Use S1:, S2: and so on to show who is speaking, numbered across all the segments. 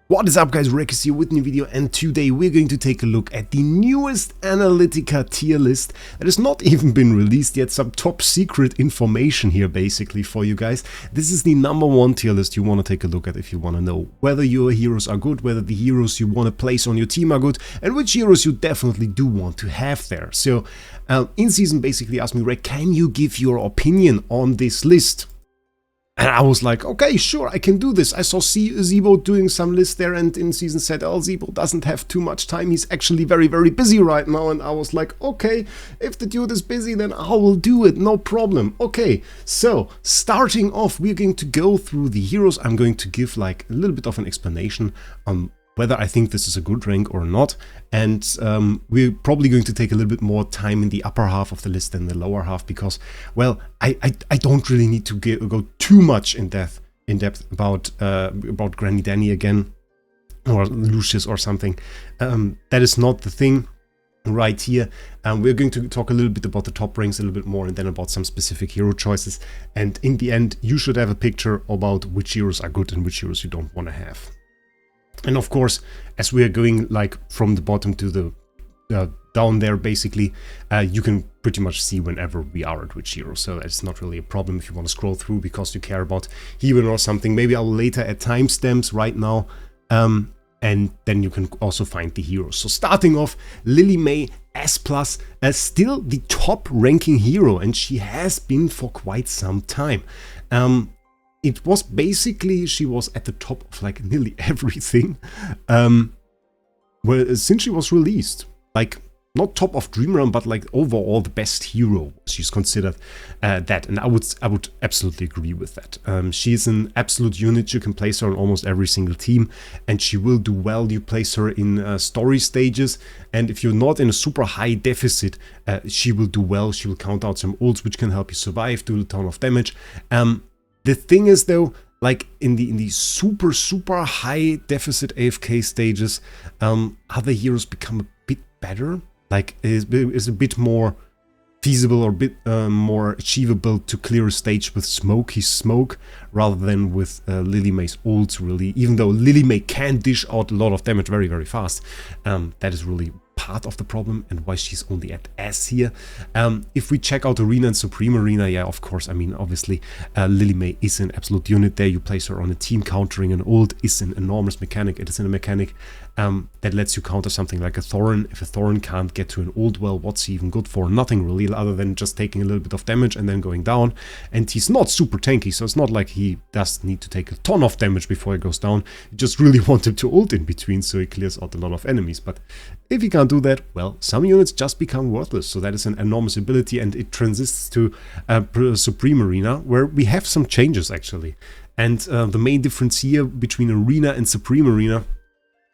S1: What is up guys, Rekus here with a new video, and today we're going to take a look at the newest Analytica tier list that has not even been released yet. Some top secret information here basically for you guys. This is the #1 tier list you want to take a look at if you want to know whether your heroes are good, whether the heroes you want to place on your team are good, and which heroes you definitely do want to have there. So in season basically asked me, Rek, can you give your opinion on this list? And I was like, okay, sure, I can do this. I saw Zebo doing some lists there, and in season said, oh, Zebo doesn't have too much time. He's actually very, very busy right now. And I was like, okay, if the dude is busy, then I will do it, no problem. Okay, so starting off, we're going to go through the heroes. I'm going to give like a little bit of an explanation on whether I think this is a good rank or not, and we're probably going to take a little bit more time in the upper half of the list than the lower half, because, well, I don't really need to go too much in depth about Granny Danny again, or Lucius or something. That is not the thing right here. We're going to talk a little bit about the top ranks a little bit more, and then about some specific hero choices, and in the end you should have a picture about which heroes are good and which heroes you don't want to have. And of course, as we are going like from the bottom to the down there basically, you can pretty much see whenever we are at which hero, so it's not really a problem if you want to scroll through because you care about Hewynn or something. Maybe I will later add timestamps right now, and then you can also find the heroes. So starting off, Lily May S+, still the top ranking hero, and she has been for quite some time. It was basically, she was at the top of like nearly everything since she was released. Like, not top of Dream Realm, but like overall the best hero. She's considered that, and I would absolutely agree with that. She's an absolute unit. You can place her on almost every single team, and she will do well. You place her in story stages, and if you're not in a super high deficit, she will do well. She will count out some ults, which can help you survive, do a ton of damage. The thing is though, like in the super high deficit AFK stages, other heroes become a bit better. Like is a bit more feasible or a bit more achievable to clear a stage with Smokey's smoke rather than with Lily May's ults, really. Even though Lily May can dish out a lot of damage very, very fast, that is really part of the problem and why she's only at S here. If we check out Arena and Supreme Arena, yeah, of course, I mean, obviously, Lily May is an absolute unit there. You place her on a team, countering an ult is an enormous mechanic. It is a mechanic that lets you counter something like a Thoran. If a Thoran can't get to an ult, well, what's he even good for? Nothing really, other than just taking a little bit of damage and then going down. And he's not super tanky, so it's not like he does need to take a ton of damage before he goes down. You just really want him to ult in between so he clears out a lot of enemies. But if he can't do that, well, some units just become worthless. So that is an enormous ability, and it transits to Supreme Arena, where we have some changes actually. And the main difference here between Arena and Supreme Arena,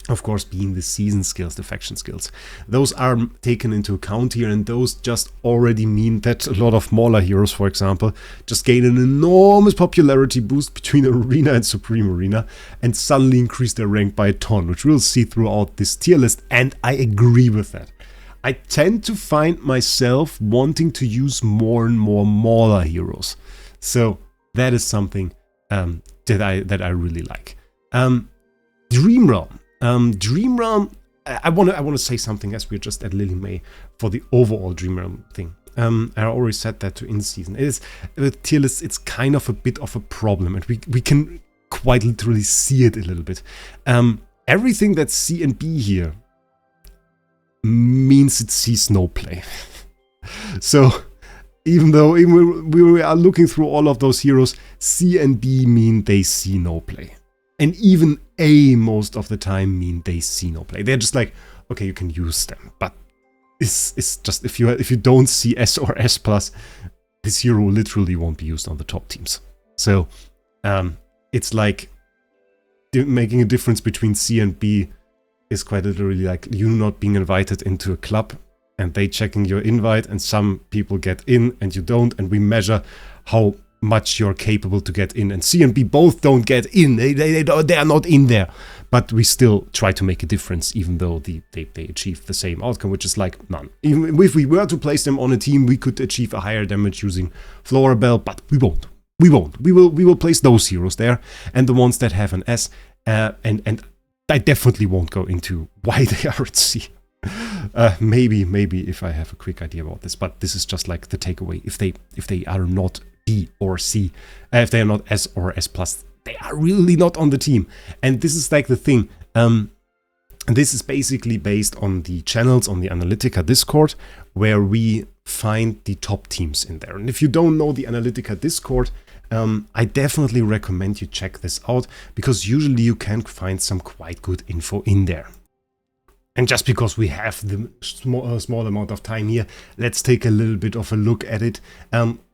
S1: of course, being the season skills, the faction skills. Those are taken into account here, and those just already mean that a lot of Mauler heroes, for example, just gain an enormous popularity boost between Arena and Supreme Arena and suddenly increase their rank by a ton, which we'll see throughout this tier list, and I agree with that. I tend to find myself wanting to use more and more Mauler heroes, so that is something that I really like. Dream Realm. Dream Realm, I want to say something as we're just at Lily May for the overall Dream Realm thing. I already said that to in season. It is with tier lists, it's kind of a bit of a problem, and we can quite literally see it a little bit. Everything that's C and B here means it sees no play. So even though we are looking through all of those heroes, C and B mean they see no play. And even A most of the time mean they see no play. They're just like, okay, you can use them, but it's just if you don't see S or S+, this hero literally won't be used on the top teams. So it's like making a difference between C and B is quite literally like you not being invited into a club and they checking your invite, and some people get in and you don't, and we measure how much you're capable to get in, and C and B both don't get in. They are not in there, but we still try to make a difference, even though they achieve the same outcome, which is like none. Even if we were to place them on a team, we could achieve a higher damage using Florabelle, but we won't. We will place those heroes there, and the ones that have an S, and I definitely won't go into why they are at C. Maybe if I have a quick idea about this, but this is just like the takeaway. If they are not B or C, if they are not S or S plus, they are really not on the team. And this is like the thing. This is basically based on the channels on the Analytica Discord, where we find the top teams in there. And if you don't know the Analytica Discord, I definitely recommend you check this out, because usually you can find some quite good info in there. And just because we have the small amount of time here, let's take a little bit of a look at it.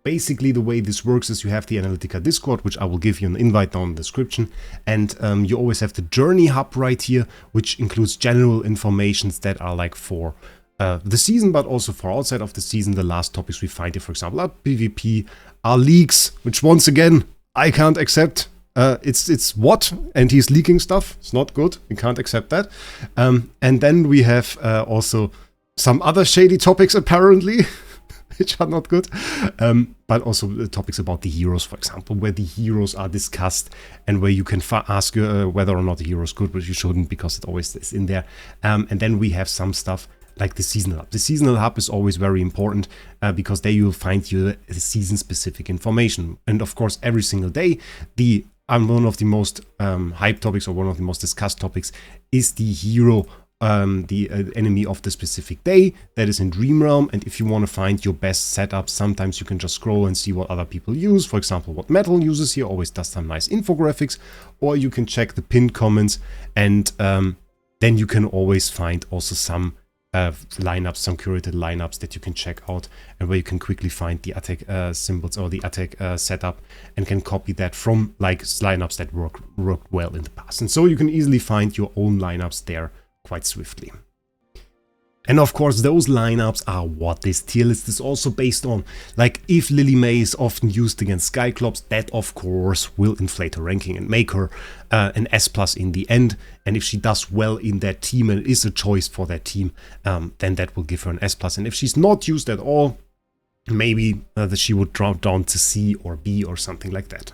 S1: Basically, the way this works is you have the Analytica Discord, which I will give you an invite down in the description. And you always have the Journey Hub right here, which includes general informations that are like for the season, but also for outside of the season. The last topics we find here, for example, are PvP, are leaks, which once again, I can't accept. It's what? And he's leaking stuff. It's not good. We can't accept that. And then we have also some other shady topics, apparently, which are not good. But also the topics about the heroes, for example, where the heroes are discussed and where you can ask whether or not the hero is good, but you shouldn't, because it always is in there. And then we have some stuff like the seasonal hub. The seasonal hub is always very important because there you'll find your season-specific information. And of course, every single day, one of the most hyped topics, or one of the most discussed topics, is the hero, the enemy of the specific day that is in Dream Realm. And if you want to find your best setup, sometimes you can just scroll and see what other people use. For example, what Metal uses here, always does some nice infographics, or you can check the pinned comments, and then you can always find also some lineups, some curated lineups that you can check out, and where you can quickly find the attack symbols or the attack setup, and can copy that from like lineups that worked well in the past. And so you can easily find your own lineups there quite swiftly. And of course, those lineups are what this tier list is also based on. Like, if Lily May is often used against Skyclops, that of course will inflate her ranking and make her an S+ in the end. And if she does well in that team and is a choice for that team, then that will give her an S+. And if she's not used at all, maybe that she would drop down to C or B or something like that.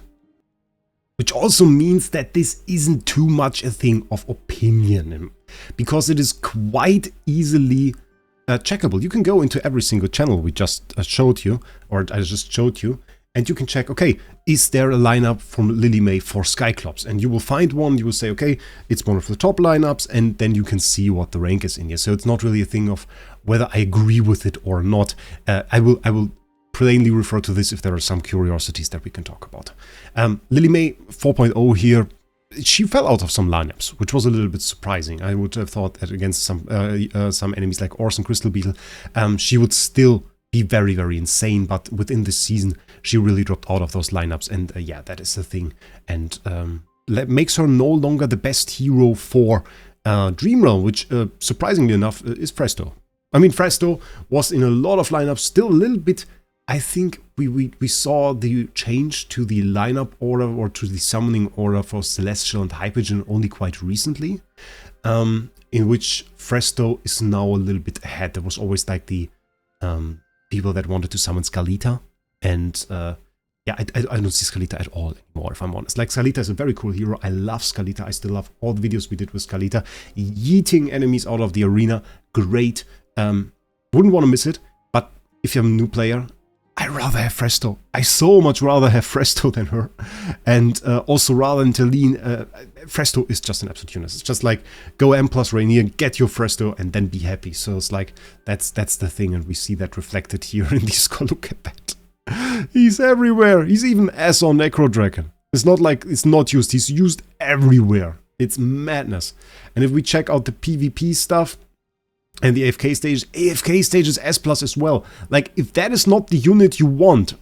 S1: Which also means that this isn't too much a thing of opinion, because it is quite easily checkable. You can go into every single channel we just showed you, or I just showed you, and you can check, okay, is there a lineup from Lily May for Skyclops? And you will find one, you will say, okay, it's one of the top lineups, and then you can see what the rank is in here. So it's not really a thing of whether I agree with it or not. I will plainly refer to this if there are some curiosities that we can talk about. Lily May 4.0 here, she fell out of some lineups, which was a little bit surprising. I would have thought that against some enemies like Ors and Crystal Beetle, she would still be very, very insane, but within this season, she really dropped out of those lineups, and yeah, that is the thing, and makes her no longer the best hero for Dream Realm, which surprisingly enough is Phraesto. I mean, Phraesto was in a lot of lineups, still a little bit. I think we saw the change to the lineup order, or to the summoning order for Celestial and Hypergen only quite recently, in which Phraesto is now a little bit ahead. There was always like the people that wanted to summon Scarlita, and yeah, I don't see Scarlita at all anymore, if I'm honest. Like, Scarlita is a very cool hero. I love Scarlita. I still love all the videos we did with Scarlita. Yeeting enemies out of the arena, great. Wouldn't want to miss it, but if you're a new player, I rather have Phraesto. I so much rather have Phraesto than her. And also, rather than Talene, Phraesto is just an absolute unit. It's just like, go M plus Reinier, get your Phraesto, and then be happy. So it's like, that's the thing, and we see that reflected here in this score. Look at that. He's everywhere. He's even S on Necro Dragon. It's not like it's not used. He's used everywhere. It's madness. And if we check out the PvP stuff, and the AFK stage is S+ as well. Like, if that is not the unit you want,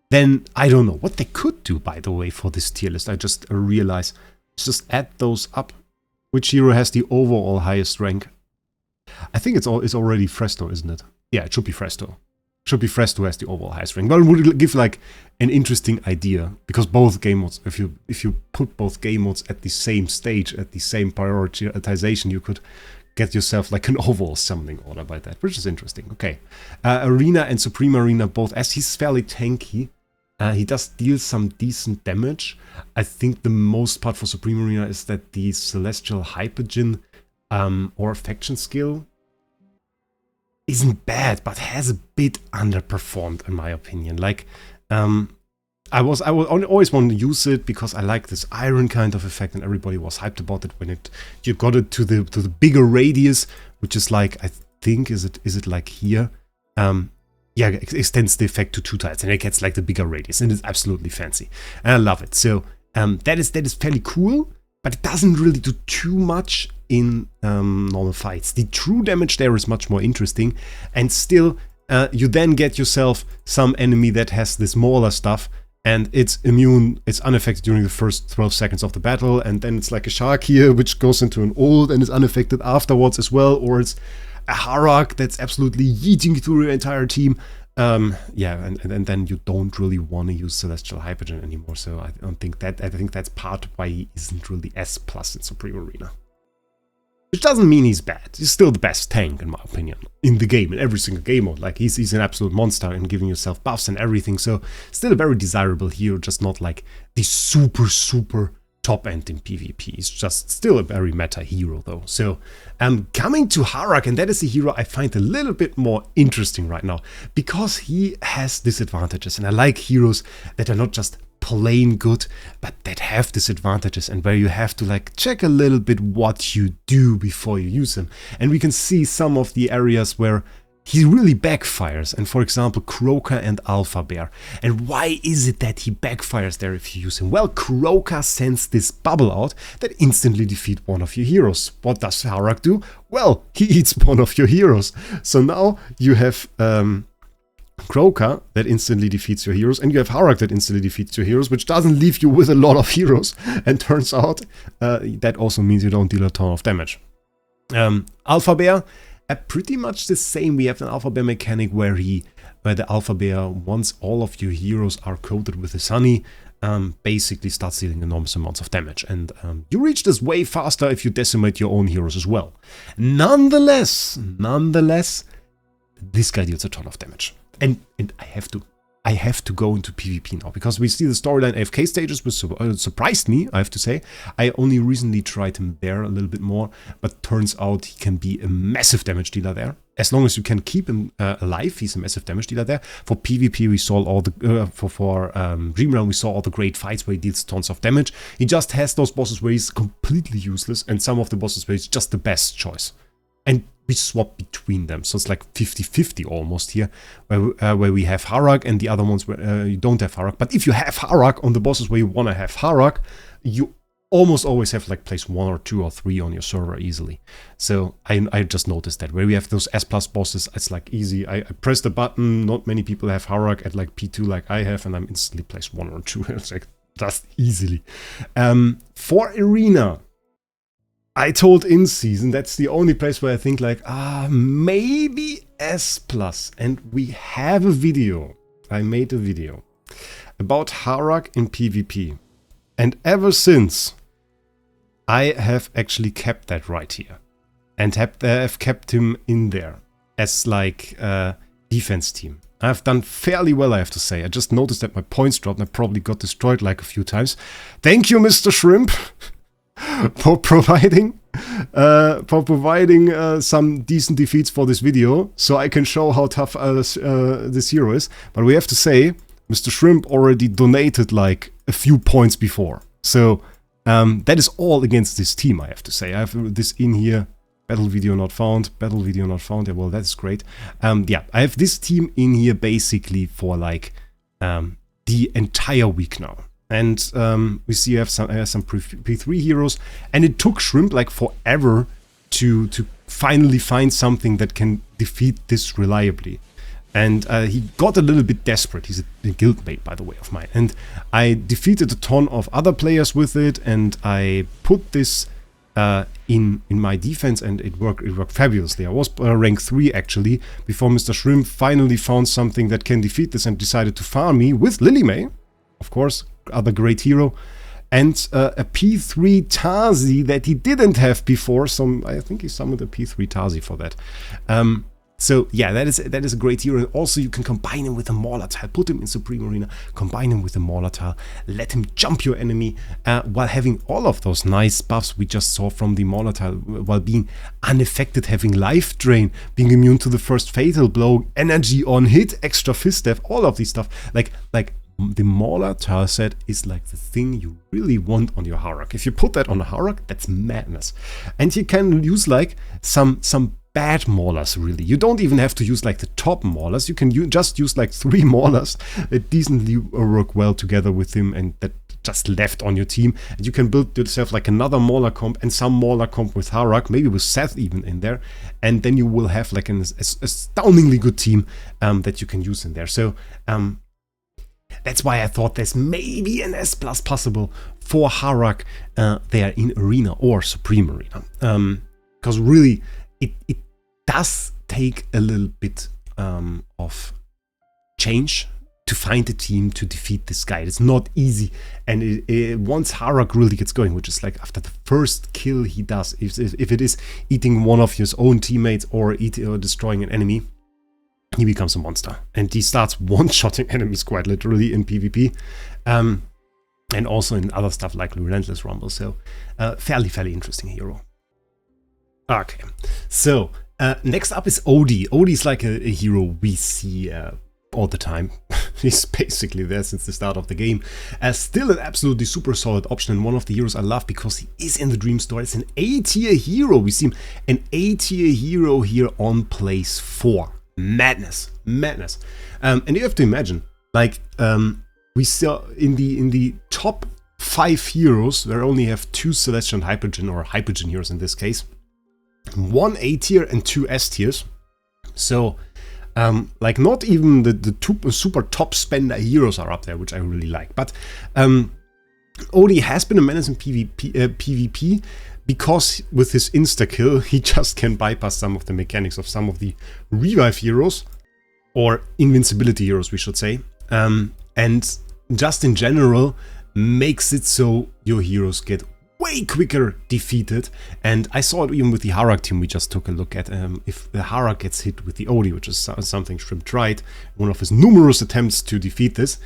S1: then I don't know what they could do, by the way, for this tier list. I just realized. Let's just add those up. Which hero has the overall highest rank? I think it's already Phraesto, isn't it? Yeah, it should be Phraesto. Should be Phraesto who has the overall highest rank. But it would give like an interesting idea, because both game modes, if you put both game modes at the same stage, at the same prioritization, you could get yourself like an overall summoning order by that, which is interesting. Okay. Arena and Supreme Arena both S. He's fairly tanky. He does deal some decent damage. I think the most part for Supreme Arena is that the Celestial Hypogean or Affection skill isn't bad, but has a bit underperformed in my opinion. Like, I always want to use it because I like this Eironn kind of effect, and everybody was hyped about it when you got it to the bigger radius, which is like, I think is it like here? Yeah, it extends the effect to 2 tiles, and it gets like the bigger radius, and it's absolutely fancy, and I love it. So that is fairly cool, but it doesn't really do too much in normal fights. The true damage there is much more interesting, and still you then get yourself some enemy that has this smaller stuff, and it's immune, it's unaffected during the first 12 seconds of the battle, and then it's like a Shakir, which goes into an ult and is unaffected afterwards as well, or it's a Harak that's absolutely yeeting through your entire team. Yeah, and then you don't really want to use Celestial Hypogean anymore, so I think that's part why he isn't really S+ in Supreme Arena. Which doesn't mean he's bad. He's still the best tank, in my opinion, in the game, in every single game mode. Like, he's an absolute monster in giving yourself buffs and everything, so still a very desirable hero, just not like the super top end in PvP. He's just still a very meta hero though. So coming to Harak, and that is a hero I find a little bit more interesting right now, because he has disadvantages, and I like heroes that are not just plain good, but that have disadvantages, and where you have to like check a little bit what you do before you use him. And we can see some of the areas where he really backfires, and for example Koko and Alpha Bear. And why is it that he backfires there if you use him? Well, Koko sends this bubble out that instantly defeats one of your heroes. What does Harak do? Well, he eats one of your heroes. So now you have Koko that instantly defeats your heroes, and you have Harak that instantly defeats your heroes, which doesn't leave you with a lot of heroes. And turns out that also means you don't deal a ton of damage. Alpha Bear, pretty much the same. We have an Alpha Bear mechanic where the Alpha Bear, once all of your heroes are coated with his honey, basically starts dealing enormous amounts of damage. And you reach this way faster if you decimate your own heroes as well. Nonetheless, this guy deals a ton of damage. And I have to go into PvP now, because we see the storyline AFK stages, which surprised me, I have to say. I only recently tried him there a little bit more, but turns out he can be a massive damage dealer there. As long as you can keep him alive, he's a massive damage dealer there. For PvP, we saw all the for Dream Realm, we saw all the great fights where he deals tons of damage. He just has those bosses where he's completely useless, and some of the bosses where he's just the best choice. And we swap between them, so it's like 50-50 almost here, where we have Harak, and the other ones where you don't have Harak. But if you have Harak on the bosses where you want to have Harak, you almost always have like place 1 or 2 or 3 on your server easily. So I just noticed that where we have those S+ bosses, it's like easy. I press the button, not many people have Harak at like P2 like I have, and I'm instantly place 1 or 2. It's like just easily. For Arena, I told in season that's the only place where I think like, maybe S+. And we have a video. I made a video about Harak in PvP. And ever since, I have actually kept that right here. And have kept him in there as like a defense team. I've done fairly well, I have to say. I just noticed that my points dropped and I probably got destroyed like a few times. Thank you, Mr. Shrimp, for providing some decent defeats for this video, so I can show how tough this hero is. But we have to say, Mr. Shrimp already donated like a few points before. So that is all against this team, I have to say. I have this in here. Battle video not found. Battle video not found. Yeah, well, that's great. Yeah, I have this team in here basically for like the entire week now. And we see you have some P3 heroes, and it took Shrimp like forever to finally find something that can defeat this reliably. And he got a little bit desperate. He's a guildmate, by the way, of mine. And I defeated a ton of other players with it, and I put this in my defense, and it worked fabulously. I was rank 3 actually, before Mr. Shrimp finally found something that can defeat this and decided to farm me with Lily May, of course, other great hero, and a P3 Tasi that he didn't have before. I think he summoned a P3 Tasi for that. So yeah, that is a great hero. And also you can combine him with a Mauler tile, put him in Supreme Arena, combine him with a Mauler tile, let him jump your enemy while having all of those nice buffs we just saw from the Mauler tile, while being unaffected, having life drain, being immune to the first fatal blow, energy on hit, extra fist death, all of these stuff. Like the Mauler tile set is like the thing you really want on your Harak. If you put that on a Harak, that's madness. And you can use like some bad Maulers, really. You don't even have to use like the top Maulers. You can just use like 3 Maulers that decently work well together with him and that just left on your team. And you can build yourself like another Mauler comp and some Mauler comp with Harak, maybe with Seth even in there. And then you will have like an astoundingly good team that you can use in there. So that's why I thought there's maybe an S+ possible for Harak there in Arena or Supreme Arena. Because really, it does take a little bit of change to find a team to defeat this guy. It's not easy, and once Harak really gets going, which is like after the first kill he does, if it is eating one of his own teammates or destroying an enemy, he becomes a monster, and he starts one-shotting enemies quite literally in PvP, and also in other stuff like Relentless Rumble. So fairly interesting hero. Okay, so next up is Odie. Odie's like a hero we see all the time. He's basically there since the start of the game. Still an absolutely super solid option, and one of the heroes I love because he is in the Dream Store. It's an A-tier hero. We see him an A-tier hero here on place 4. Madness. And you have to imagine, like, we saw in the top 5 heroes, there only have 2 Celestial and Hypergen, or Hypergen heroes in this case. 1 A tier and 2 S tiers. So, like, not even the 2 super top spender heroes are up there, which I really like. But Odie has been a menace in PvP because with his insta-kill, he just can bypass some of the mechanics of some of the revive heroes, or invincibility heroes, we should say. And just in general, makes it so your heroes get way quicker defeated. And I saw it even with the Harak team we just took a look at. If the Harak gets hit with the Odie, which is something Shrimp tried, one of his numerous attempts to defeat this,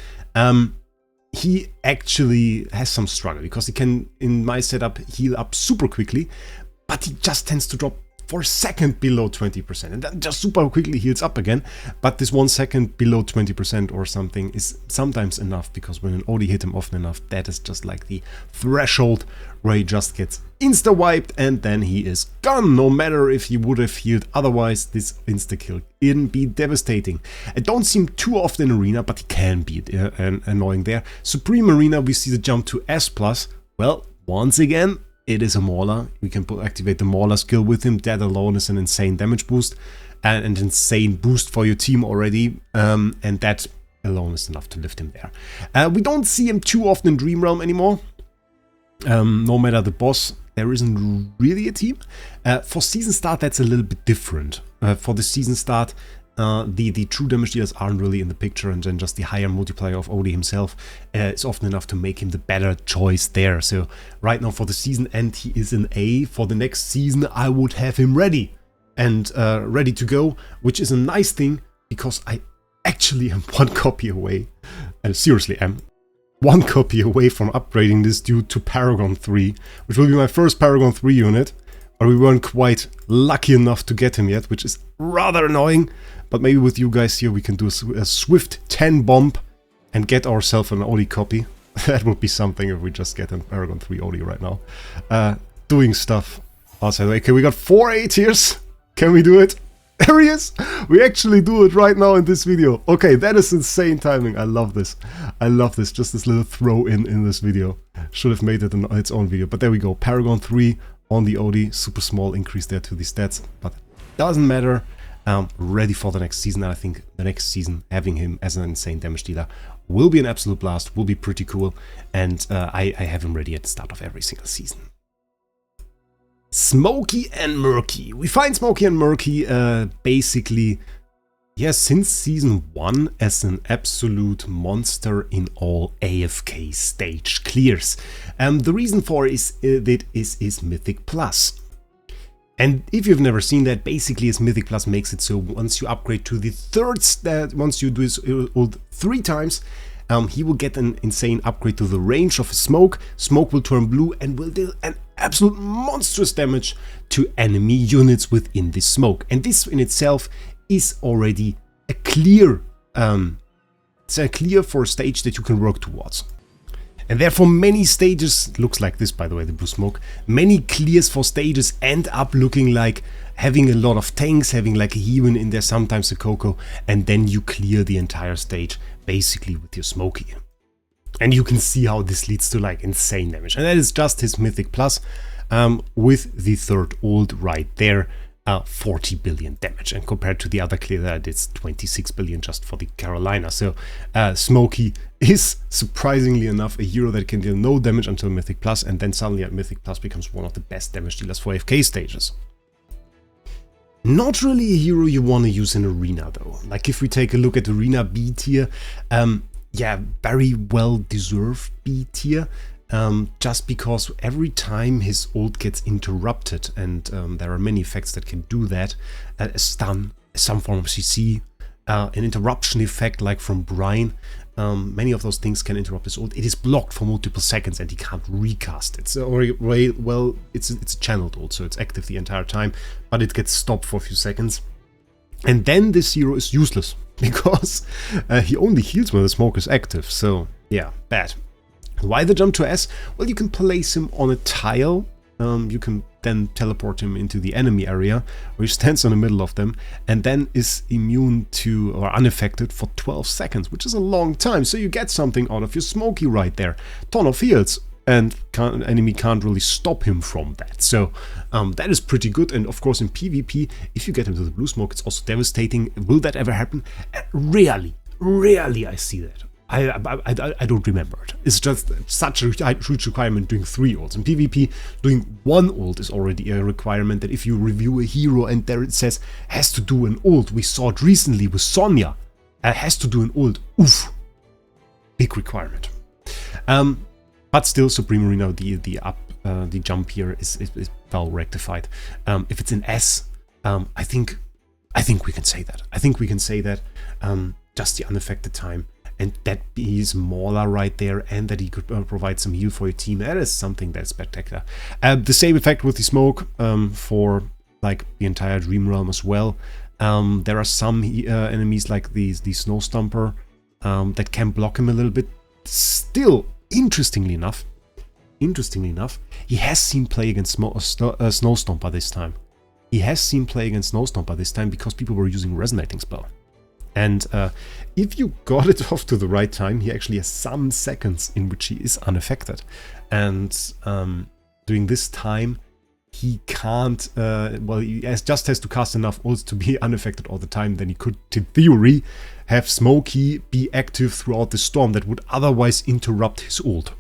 S1: he actually has some struggle, because he can, in my setup, heal up super quickly, but he just tends to drop for a second below 20%, and then just super quickly heals up again. But this 1 second below 20% or something is sometimes enough, because when an Odie hit him often enough, that is just like the threshold where he just gets insta-wiped, and then he is gone. No matter if he would have healed otherwise, this insta-kill can be devastating. I don't see him too often in Arena, but he can be annoying there. Supreme Arena, we see the jump to S+. Well, once again, it is a Mauler. We can activate the Mauler skill with him. That alone is an insane damage boost and an insane boost for your team already. And that alone is enough to lift him there. We don't see him too often in Dream Realm anymore. No matter the boss, there isn't really a team. For season start, that's a little bit different. For the season start, the true damage dealers aren't really in the picture, and then just the higher multiplier of Odie himself is often enough to make him the better choice there. So right now for the season end, he is an A. For the next season, I would have him ready and ready to go, which is a nice thing, because I actually am 1 copy away. Seriously, am 1 copy away from upgrading this dude to Paragon 3, which will be my first Paragon 3 unit. But we weren't quite lucky enough to get him yet, which is rather annoying. But maybe with you guys here, we can do a swift 10 bomb and get ourselves an Odie copy. That would be something if we just get an Paragon 3 Odie right now. Doing stuff outside. Okay, we got 4 A tiers. Can we do it? There he is! We actually do it right now in this video. Okay, that is insane timing. I love this. I love this. Just this little throw in this video. Should have made it in its own video. But there we go. Paragon 3 on the Odie. Super small increase there to the stats. But doesn't matter. Ready for the next season. I think the next season, having him as an insane damage dealer will be an absolute blast. Will be pretty cool. And I have him ready at the start of every single season. Smokey and Meerky. We find Smokey and Meerky basically, yes, since season 1 as an absolute monster in all AFK stage clears. The reason for is that is Mythic Plus. And if you've never seen that, basically his Mythic Plus makes it so once you upgrade to the third stat, once you do his ult 3 times, he will get an insane upgrade to the range of smoke. Smoke will turn blue and will deal an absolute monstrous damage to enemy units within this smoke. And this in itself is already a clear, it's a clear for a stage that you can work towards. And therefore many stages, looks like this by the way, the blue smoke, many clears for stages end up looking like having a lot of tanks, having like a Hewynn in there, sometimes a Koko, and then you clear the entire stage basically with your Smokey. And you can see how this leads to like insane damage. And that is just his Mythic Plus with the third ult right there. 40 billion damage, and compared to the other clear that it's 26 billion just for the Carolina. So Smokey is surprisingly enough a hero that can deal no damage until Mythic Plus, and then suddenly at Mythic Plus becomes one of the best damage dealers for AFK stages. Not really a hero you want to use in Arena though. Like if we take a look at Arena B tier, yeah, very well deserved B tier. Just because every time his ult gets interrupted, and there are many effects that can do that, a stun, some form of CC, an interruption effect like from Brian, many of those things can interrupt his ult. It is blocked for multiple seconds and he can't recast it. So, well, it's a channeled ult, so it's active the entire time, but it gets stopped for a few seconds. And then this hero is useless, because he only heals when the smoke is active, so yeah, bad. Why the jump to S? Well, you can place him on a tile, you can then teleport him into the enemy area, where he stands in the middle of them, and then is immune to, or unaffected for 12 seconds, which is a long time, so you get something out of your Smokey right there. Ton of heals, and enemy can't really stop him from that, so that is pretty good. And of course in PvP, if you get into the blue smoke, it's also devastating. Will that ever happen? Rarely I see that. I don't remember it. It's just such a huge requirement doing 3 ults. In PvP, doing 1 ult is already a requirement that if you review a hero and there it says has to do an ult. We saw it recently with Sonja. Has to do an ult. Oof. Big requirement. But still, Supreme Arena, the jump here is well rectified. If it's an S, I think we can say that. I think we can say that just the unaffected time. And that he's Mauler right there, and that he could provide some heal for your team. That is something that's spectacular. The same effect with the smoke for like the entire Dream Realm as well. There are some enemies like the Snow Stomper that can block him a little bit. Still, interestingly enough, he has seen play against Snow Stomper this time. He has seen play against Snow Stomper this time because people were using Resonating Spell. And if you got it off to the right time, he actually has some seconds in which he is unaffected. And during this time, he can't, well, he just has to cast enough ults to be unaffected all the time. Then he could, in theory, have Smokey be active throughout the storm that would otherwise interrupt his ult.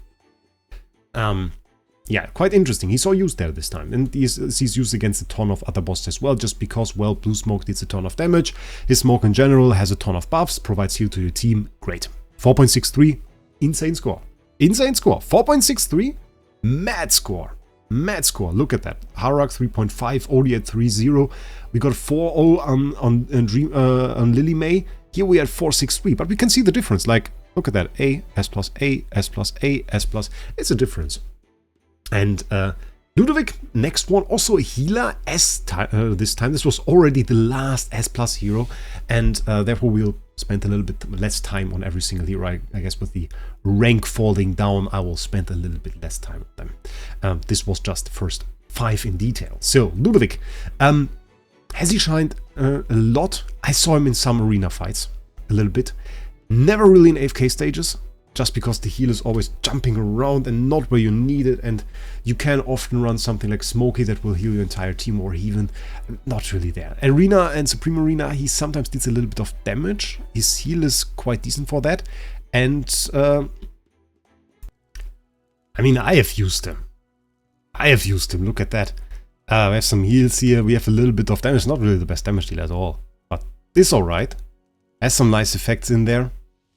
S1: Yeah, quite interesting. He saw use there this time, and he's used against a ton of other bosses as well, just because, well, blue smoke deals a ton of damage. His smoke in general has a ton of buffs, provides heal to your team. Great. 4.63, insane score. Insane score. 4.63, mad score. Mad score. Look at that. Harak 3.5, Odie at 3.0. We got 4.0 on Lily May. Here we had 4.63, but we can see the difference. Like, look at that. A, S plus A, S plus A, S plus. It's a difference. And Ludovic, next one, also a healer, S this time. This was already the last S plus hero, and therefore we'll spend a little bit less time on every single hero. I guess with the rank falling down, I will spend a little bit less time on them. This was just the first 5 in detail. So, Ludovic, has he shined a lot? I saw him in some arena fights, a little bit. Never really in AFK stages. Just because the heal is always jumping around and not where you need it, and you can often run something like Smokey that will heal your entire team, or even not really there. Arena and Supreme Arena, he sometimes deals a little bit of damage. His heal is quite decent for that, and I mean, I have used him. Look at that. We have some heals here. We have a little bit of damage. Not really the best damage dealer at all, but this alright. Has some nice effects in there.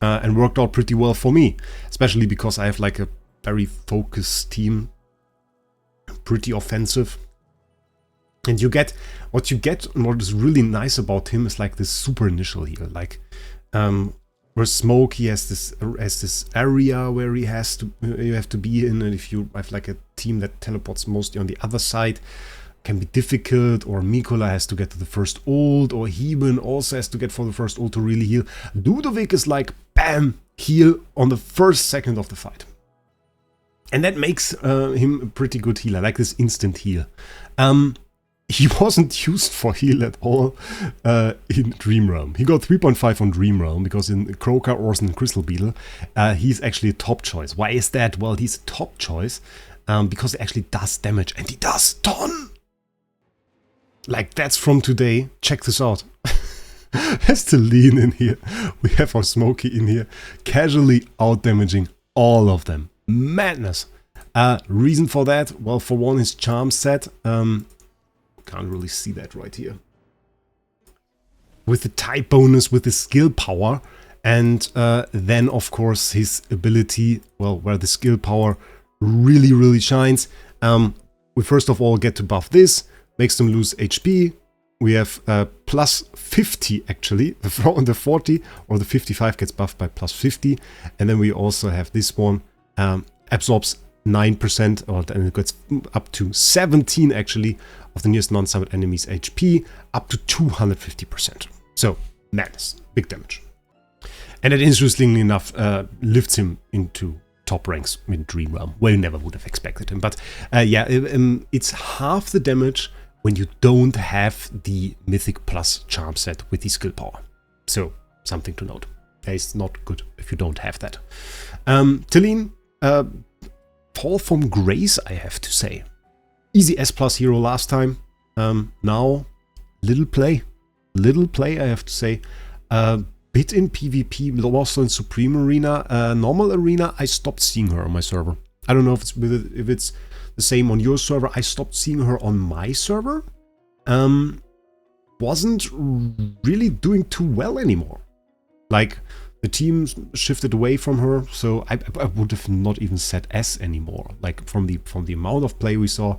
S1: And worked out pretty well for me, especially because I have like a very focused team, pretty offensive. And what you get and what is really nice about him is like this super initial heal. Like where Smokey has this area where you have to be in, and if you have like a team that teleports mostly on the other side, can be difficult, or Mikola has to get to the first ult, or Hewynn also has to get for the first ult to really heal. Ludovic is like, bam, heal on the first second of the fight. And that makes him a pretty good healer, like this instant heal. He wasn't used for heal at all in Dream Realm. He got 3.5 on Dream Realm because in Croaker, Orson, and Crystal Beetle, he's actually a top choice. Why is that? Well, he's a top choice because he actually does damage, and he does ton! Like, that's from today. Check this out. There's Talene in here. We have our Smokey in here, casually out-damaging all of them. Madness. Reason for that? Well, for one, his charm set. Can't really see that right here. With the type bonus, with the skill power, and then, of course, his ability, well, where the skill power really, really shines. We first of all get to buff this. Makes them lose HP. We have plus 50 actually. The 40 or the 55 gets buffed by plus 50. And then we also have this one. Absorbs 9%, or then it gets up to 17 actually of the nearest non-summon enemy's HP, up to 250%. So, madness. Big damage. And it interestingly enough lifts him into top ranks in Dream Realm. Well, you never would have expected him. But yeah, it's half the damage when you don't have the Mythic Plus charm set with the skill power. So, something to note. It's not good if you don't have that. Talene, fall from grace, I have to say. Easy S+ hero last time. Now, little play, I have to say. Bit in PvP, also in Supreme Arena. Normal Arena, I stopped seeing her on my server. I don't know if it's the same on your server. I stopped seeing her on my server. Wasn't really doing too well anymore. Like, the team shifted away from her, so I would have not even said S anymore. Like, from the amount of play we saw,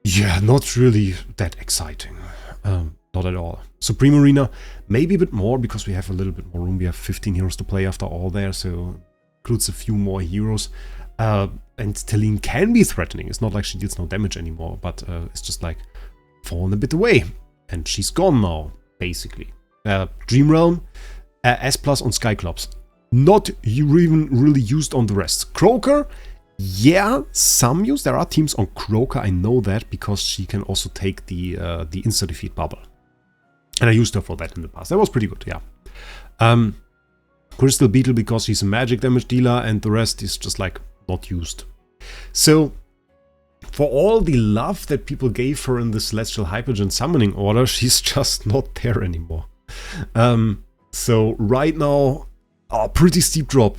S1: yeah, not really that exciting. Not at all. Supreme Arena, maybe a bit more, because we have a little bit more room. We have 15 heroes to play after all there, so includes a few more heroes. And Talene can be threatening. It's not like she deals no damage anymore, but it's just like fallen a bit away. And she's gone now, basically. Dream Realm, S+ on Skyclops. Not even really used on the rest. Croaker, yeah, some use. There are teams on Croaker, I know that, because she can also take the insta-defeat bubble. And I used her for that in the past. That was pretty good, yeah. Crystal Beetle, because she's a magic damage dealer, and the rest is just like not used. So, for all the love that people gave her in the Celestial Hypergen summoning order, she's just not there anymore. So right now, pretty steep drop.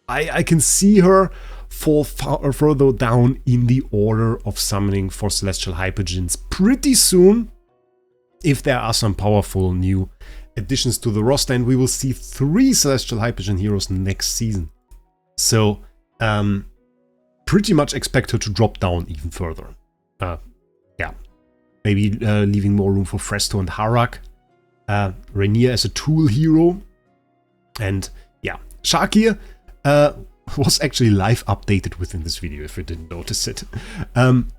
S1: I can see her fall further down in the order of summoning for Celestial Hypergens pretty soon, if there are some powerful new additions to the roster, and we will see 3 Celestial Hypergen heroes next season. So, pretty much expect her to drop down even further. Yeah, maybe leaving more room for Phraesto and Harak. Reinier as a tool hero. And yeah, Shakir was actually live updated within this video, if you didn't notice it.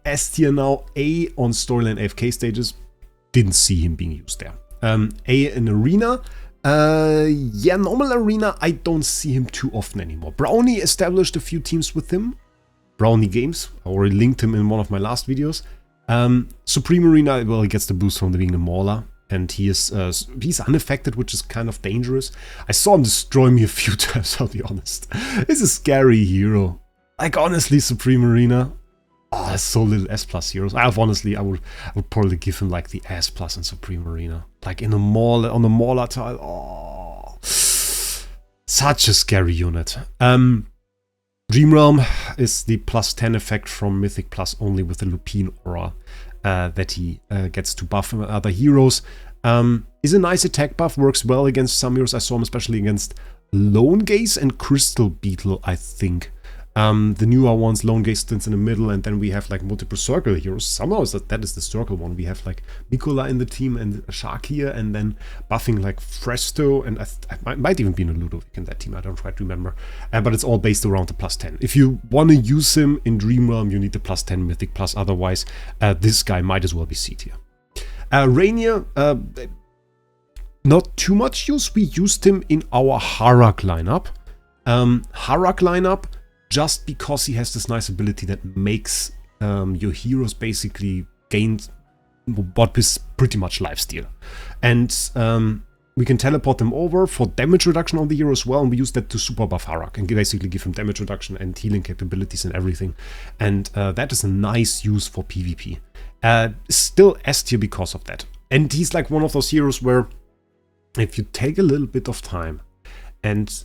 S1: S tier now, A on storyline AFK stages. Didn't see him being used there. A in Arena. Yeah, normal Arena, I don't see him too often anymore. Brownie established a few teams with him. Brownie Games, I already linked him in one of my last videos. Supreme Arena, well, he gets the boost from being a Mauler. And he's unaffected, which is kind of dangerous. I saw him destroy me a few times, I'll be honest. He's a scary hero. Like, honestly, Supreme Arena. Oh, there's so little S+ heroes. I would probably give him like the S+ in Supreme Arena. Like in a Mauler, on the Mauler tile. Oh, such a scary unit. Dream Realm is the +10 effect from Mythic Plus only with the Lupine aura. That he gets to buff other heroes. Is a nice attack buff, works well against some heroes. I saw him especially against Lone Gaze and Crystal Beetle, I think. The newer ones, Lone Distance in the middle, and then we have like multiple circle heroes. Somehow that is the circle one. We have like Mikola in the team and Shakir, and then buffing like Phraesto, and I might even be a Ludovic in that team. I don't quite remember. But it's all based around the +10. If you want to use him in Dream Realm, you need the +10 Mythic Plus. Otherwise, this guy might as well be C tier. Reinier, not too much use. We used him in our Harak lineup. Just because he has this nice ability that makes your heroes basically gain what is pretty much lifesteal. And we can teleport them over for damage reduction on the hero as well, and we use that to super buff Harak and basically give him damage reduction and healing capabilities and everything. And that is a nice use for PvP. Still S tier because of that. And he's like one of those heroes where if you take a little bit of time and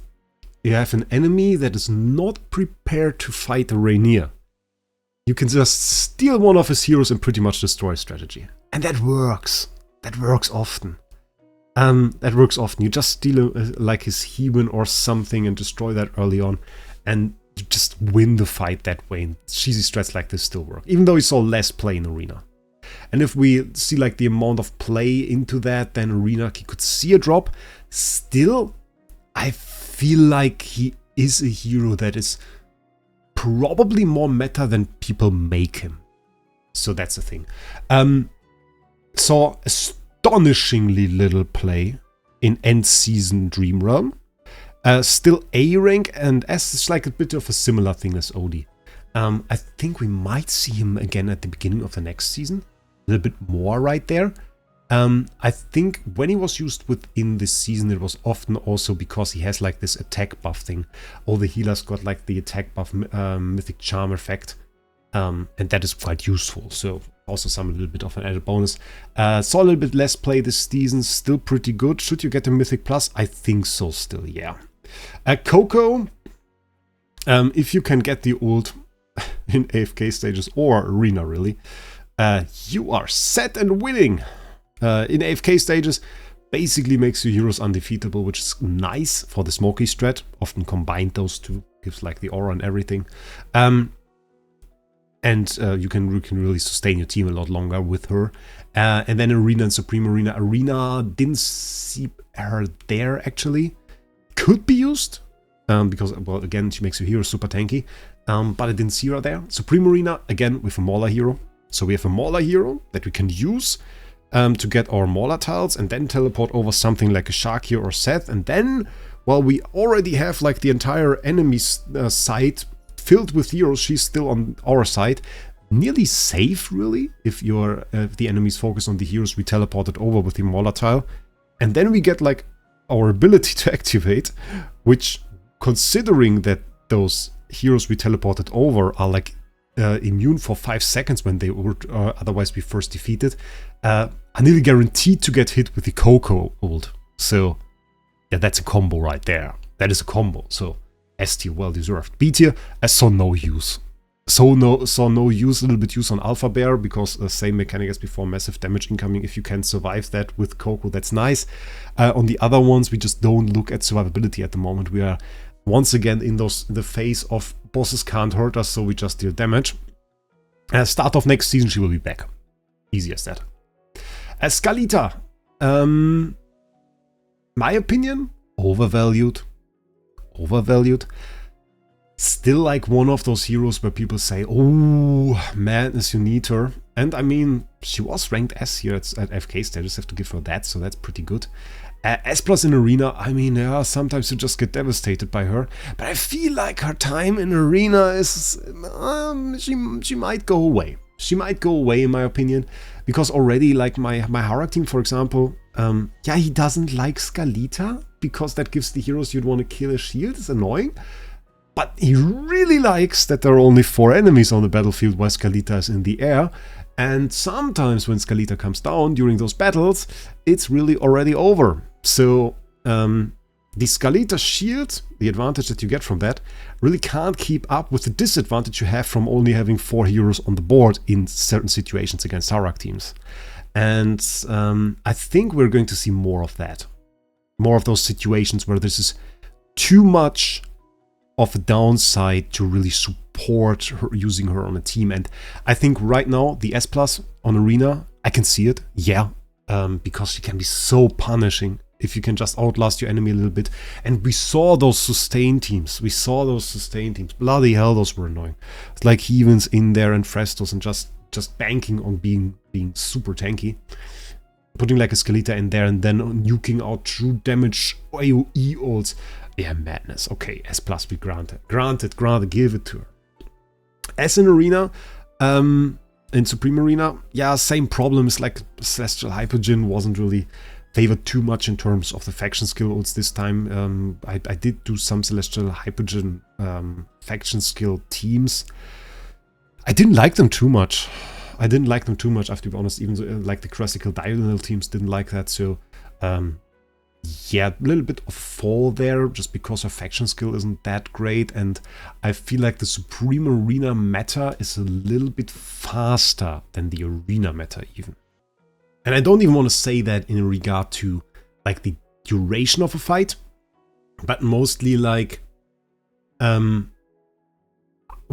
S1: you have an enemy that is not prepared to fight a Reinier, you can just steal one of his heroes and pretty much destroy his strategy. And that works. That works often. You just steal like his Hewynn or something and destroy that early on, and you just win the fight that way. And cheesy strats like this still work, even though you saw less play in Arena. And if we see like the amount of play into that, then Arena he could see a drop. Still, I feel like he is a hero that is probably more meta than people make him. So that's the thing. Saw astonishingly little play in end season Dream Realm. Still A rank and S is like a bit of a similar thing as Odie. I think we might see him again at the beginning of the next season. A little bit more right there. I think when he was used within this season, it was often also because he has like this attack buff thing. All the healers got like the attack buff mythic charm effect. And that is quite useful. So also some little bit of an added bonus. Saw a little bit less play this season. Still pretty good. Should you get a mythic plus? I think so still, yeah. Koko, if you can get the ult in AFK stages or Arena really, you are set and winning. In AFK stages, basically makes your heroes undefeatable, which is nice for the Smokey strat. Often combined those two, gives like the aura and everything. And you can really sustain your team a lot longer with her. And then Arena and Supreme Arena. Arena didn't see her there actually. Could be used, because, well, again, she makes your hero super tanky. But I didn't see her there. Supreme Arena, again, with a Mauler hero. So we have a Mauler hero that we can use to get our Mauler tiles and then teleport over something like a Shakir or Seth. And then, well, we already have like the entire enemy's side filled with heroes. She's still on our side. Nearly safe, really, if the enemy's focus on the heroes we teleported over with the Mauler tile. And then we get like our ability to activate, which, considering that those heroes we teleported over are like immune for 5 seconds when they would otherwise be first defeated, are nearly guaranteed to get hit with the Koko ult. So yeah, that's a combo right there. That is a combo. So S tier, well deserved. B tier, I saw no use. Saw no use, a little bit use on Alpha Bear, because same mechanic as before, massive damage incoming. If you can survive that with Koko, that's nice. On the other ones, we just don't look at survivability at the moment. We are once again in the phase of bosses can't hurt us, so we just deal damage. Start of next season, she will be back. Easy as that. Scarlita, my opinion, overvalued. Still like one of those heroes where people say, oh, madness, you need her. And I mean, she was ranked S here at FK status, have to give her that, so that's pretty good. S plus in Arena, I mean, yeah, sometimes you just get devastated by her. But I feel like her time in Arena is, she might go away. She might go away, in my opinion, because already, like my Harak team, for example, yeah, he doesn't like Scarlita, because that gives the heroes you'd want to kill a shield. It's annoying. But he really likes that there are only 4 enemies on the battlefield while Scarlita is in the air. And sometimes when Scarlita comes down during those battles, it's really already over. So the Scarlita shield, the advantage that you get from that, really can't keep up with the disadvantage you have from only having 4 heroes on the board in certain situations against Harak teams. And I think we're going to see more of that. More of those situations where this is too much of a downside to really support her, using her on a team. And I think right now, the S+ on Arena, I can see it, yeah, because she can be so punishing if you can just outlast your enemy a little bit. And we saw those sustain teams. Bloody hell, those were annoying. It's like Hewynn's in there and Phraestos and just banking on being super tanky. Putting like a Scarlita in there and then nuking out true damage AoE ults. Yeah, madness. Okay, S+ we granted. Granted, give it to her. S in Arena, in Supreme Arena, yeah, same problems. Like Celestial Hypergyn wasn't really favored too much in terms of the faction skill ults this time. I did do some Celestial Hypergyn faction skill teams. I didn't like them too much. I have to be honest. Even like the classical diagonal teams didn't like that. So, yeah, a little bit of fall there just because her faction skill isn't that great. And I feel like the Supreme Arena meta is a little bit faster than the Arena meta even. And I don't even want to say that in regard to like the duration of a fight, but mostly like when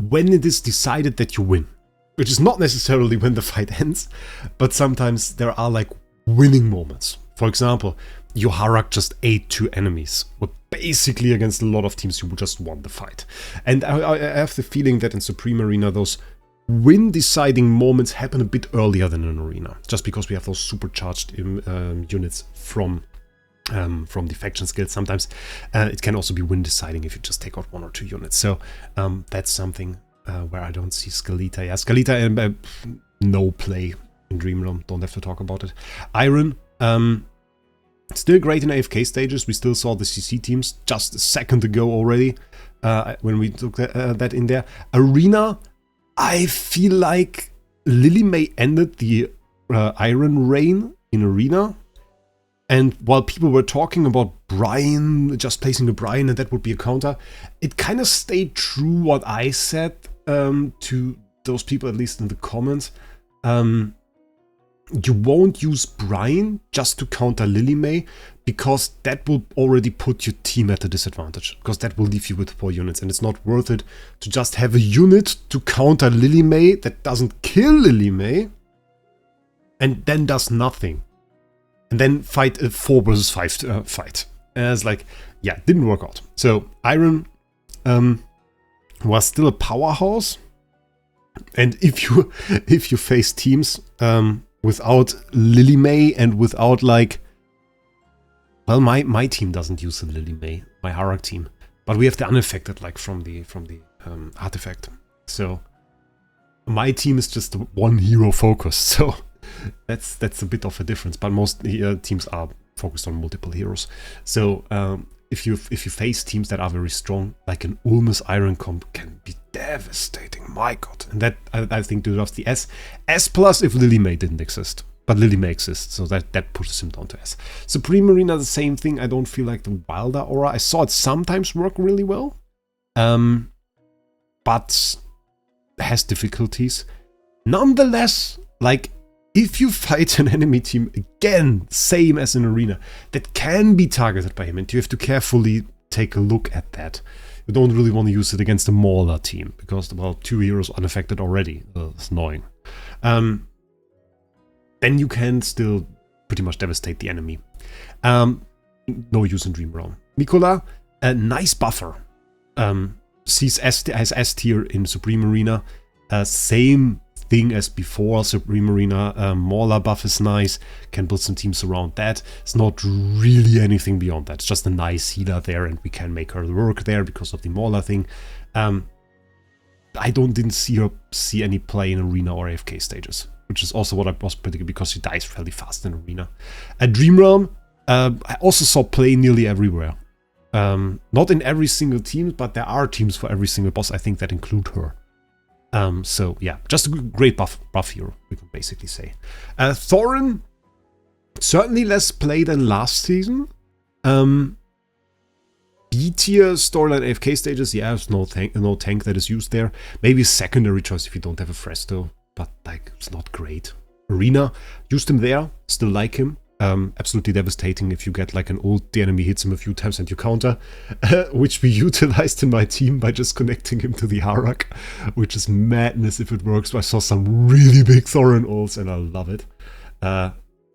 S1: it is decided that you win. Which is not necessarily when the fight ends, but sometimes there are like winning moments. For example, your Harak just ate 2 enemies. Well, basically against a lot of teams you just won the fight. And I have the feeling that in Supreme Arena those win-deciding moments happen a bit earlier than in Arena. Just because we have those supercharged units from the faction skills. Sometimes it can also be win-deciding if you just take out 1 or 2 units. So that's something where I don't see Scarlita. Yeah, Scarlita, no play in Dream Realm. Don't have to talk about it. Eironn, still great in AFK stages. We still saw the CC teams just a second ago already when we took that in there. Arena, I feel like Lilymay ended the Eironn reign in Arena. And while people were talking about Brian, just placing a Brian and that would be a counter, it kind of stayed true what I said to those people, at least in the comments. You won't use Brian just to counter Lilymay, because that will already put your team at a disadvantage, because that will leave you with 4 units, and it's not worth it to just have a unit to counter Lilymay that doesn't kill Lilymay and then does nothing. And then fight a 4 versus 5 fight. And it's like, yeah, didn't work out. So Eironn was still a powerhouse. And if you face teams without Lilymay and without like, well, my team doesn't use the Lilymay, my Harak team, but we have the unaffected like from the artifact. So my team is just one hero focused. So that's a bit of a difference, but most teams are focused on multiple heroes. So if you face teams that are very strong, like an Ulmus Eironn comp can be devastating. My god. And that I think deserves the S. S+ if Lilymay didn't exist. But Lilymay exists, so that pushes him down to S. Supreme Arena, the same thing. I don't feel like the Wilder aura. I saw it sometimes work really well, but has difficulties. Nonetheless, like, if you fight an enemy team, again, same as in Arena, that can be targeted by him, and you have to carefully take a look at that. You don't really want to use it against a Mauler team, because, well, 2 heroes unaffected already. It's annoying. Then you can still pretty much devastate the enemy. No use in Dream Realm. Mikola, a nice buffer. Sees has S tier in Supreme Arena. Same thing as before. Supreme Arena Mauler buff is nice. Can build some teams around that. It's not really anything beyond that. It's just a nice healer there, and we can make her work there because of the Mauler thing. I didn't see her see any play in Arena or AFK stages, which is also what I was predicting, because she dies fairly fast in Arena. At Dream Realm, I also saw play nearly everywhere. Not in every single team, but there are teams for every single boss, I think, that include her. So yeah, just a great buff hero, we can basically say. Thoran, certainly less play than last season. B-tier storyline AFK stages, yeah, there's no tank that is used there. Maybe a secondary choice if you don't have a Phraesto, but like, it's not great. Arena, used him there, still like him. Absolutely devastating if you get like an ult, the enemy hits him a few times and you counter, which we utilized in my team by just connecting him to the Harak, which is madness if it works. I saw some really big Thoran ults and I love it.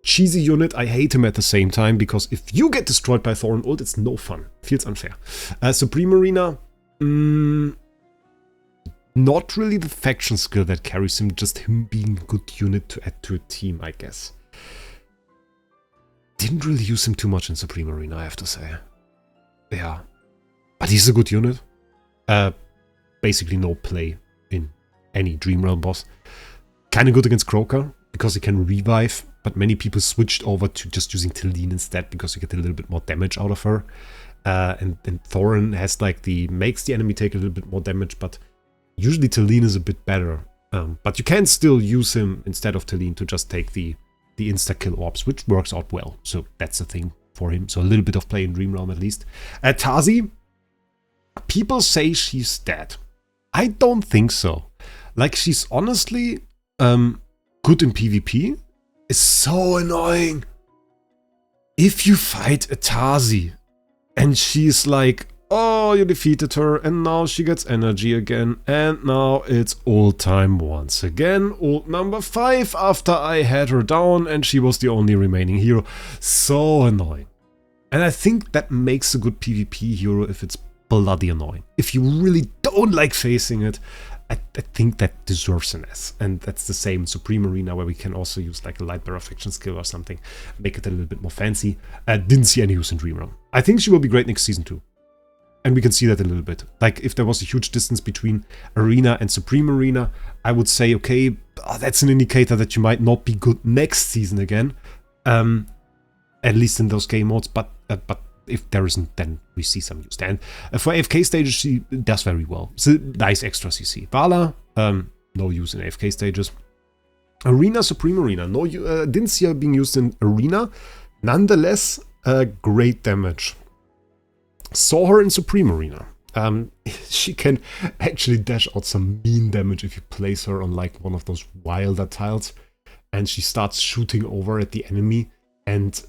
S1: Cheesy unit, I hate him at the same time, because if you get destroyed by Thoran ult, it's no fun. Feels unfair. Supreme Arena, not really the faction skill that carries him, just him being a good unit to add to a team, I guess. Didn't really use him too much in Supreme Arena, I have to say. Yeah. But he's a good unit. Basically no play in any Dream Realm boss. Kinda good against Croaker, because he can revive, but many people switched over to just using Talene instead, because you get a little bit more damage out of her. And Thoran has like makes the enemy take a little bit more damage, but usually Talene is a bit better. But you can still use him instead of Talene to just take the insta-kill orbs, which works out well. So that's the thing for him. So a little bit of play in Dream Realm at least. Tasi, people say she's dead. I don't think so. Like, she's honestly good in PvP. It's so annoying. If you fight a Tasi and she's like, oh, you defeated her, and now she gets energy again, and now it's ult time once again. Ult number 5 after I had her down, and she was the only remaining hero. So annoying. And I think that makes a good PvP hero if it's bloody annoying. If you really don't like facing it, I think that deserves an S. And that's the same in Supreme Arena, where we can also use like a Lightbearer faction skill or something, make it a little bit more fancy. Didn't see any use in Dream Realm. I think she will be great next season too. And we can see that a little bit. Like, if there was a huge distance between Arena and Supreme Arena, I would say, okay, that's an indicator that you might not be good next season again. At least in those game modes. But if there isn't, then we see some use. And for AFK stages, she does very well. It's a nice extra CC. Vala, no use in AFK stages. Arena, Supreme Arena. No, didn't see her being used in Arena. Nonetheless, great damage. Saw her in Supreme Arena. She can actually dash out some mean damage if you place her on like one of those wilder tiles, and she starts shooting over at the enemy. And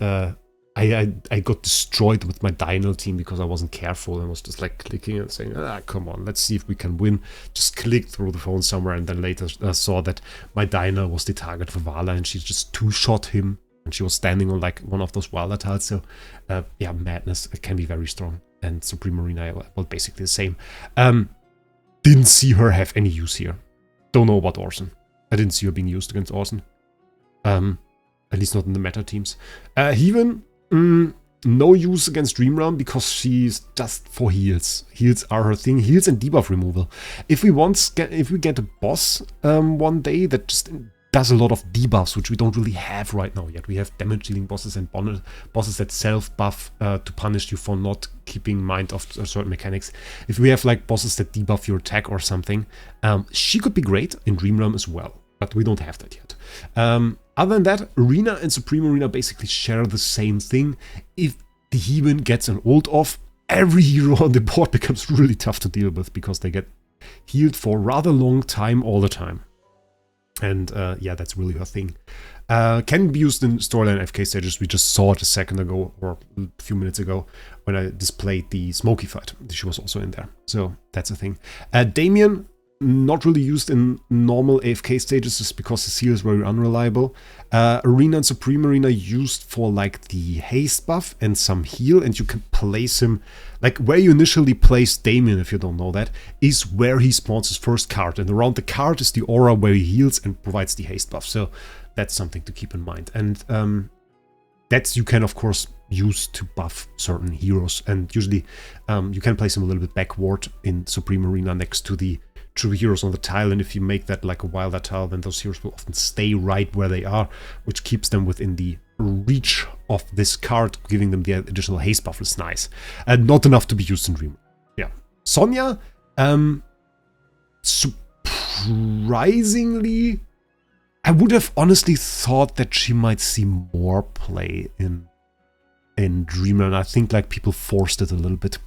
S1: I got destroyed with my Dino team because I wasn't careful and was just like clicking and saying, come on, let's see if we can win. Just clicked through the phone somewhere, and then later saw that my Dino was the target for Vala, and she just two-shot him, and she was standing on like one of those wilder tiles. So yeah, madness. It can be very strong. And Supreme Arena, well, basically the same. Didn't see her have any use here. Don't know about Orson. I didn't see her being used against Orson. At least not in the meta teams. Hewynn, no use against Dream Realm because she's just for heals. Heals are her thing. Heals and debuff removal. If we get a boss one day that just does a lot of debuffs, which we don't really have right now yet. We have damage dealing bosses and bosses that self-buff to punish you for not keeping mind of certain mechanics. If we have like bosses that debuff your attack or something, she could be great in Dream Realm as well, but we don't have that yet. Other than that, Arena and Supreme Arena basically share the same thing. If the Hewynn gets an ult off, every hero on the board becomes really tough to deal with because they get healed for a rather long time all the time. And yeah, that's really her thing. Can be used in storyline FK stages. We just saw it a second ago or a few minutes ago when I displayed the Smokey fight. She was also in there. So that's a thing. Damian, not really used in normal AFK stages just because the seal is very unreliable. Arena and Supreme Arena used for like the haste buff and some heal, and you can place him like where you initially place Damian, if you don't know that, is where he spawns his first card, and around the card is the aura where he heals and provides the haste buff. So that's something to keep in mind. And that's you can of course use to buff certain heroes, and usually you can place him a little bit backward in Supreme Arena next to the true heroes on the tile, and if you make that like a wilder tile, then those heroes will often stay right where they are, which keeps them within the reach of this card, giving them the additional haste buff is nice. And not enough to be used in Dream. Yeah. Sonja, surprisingly, I would have honestly thought that she might see more play in Dream, and I think like people forced it a little bit.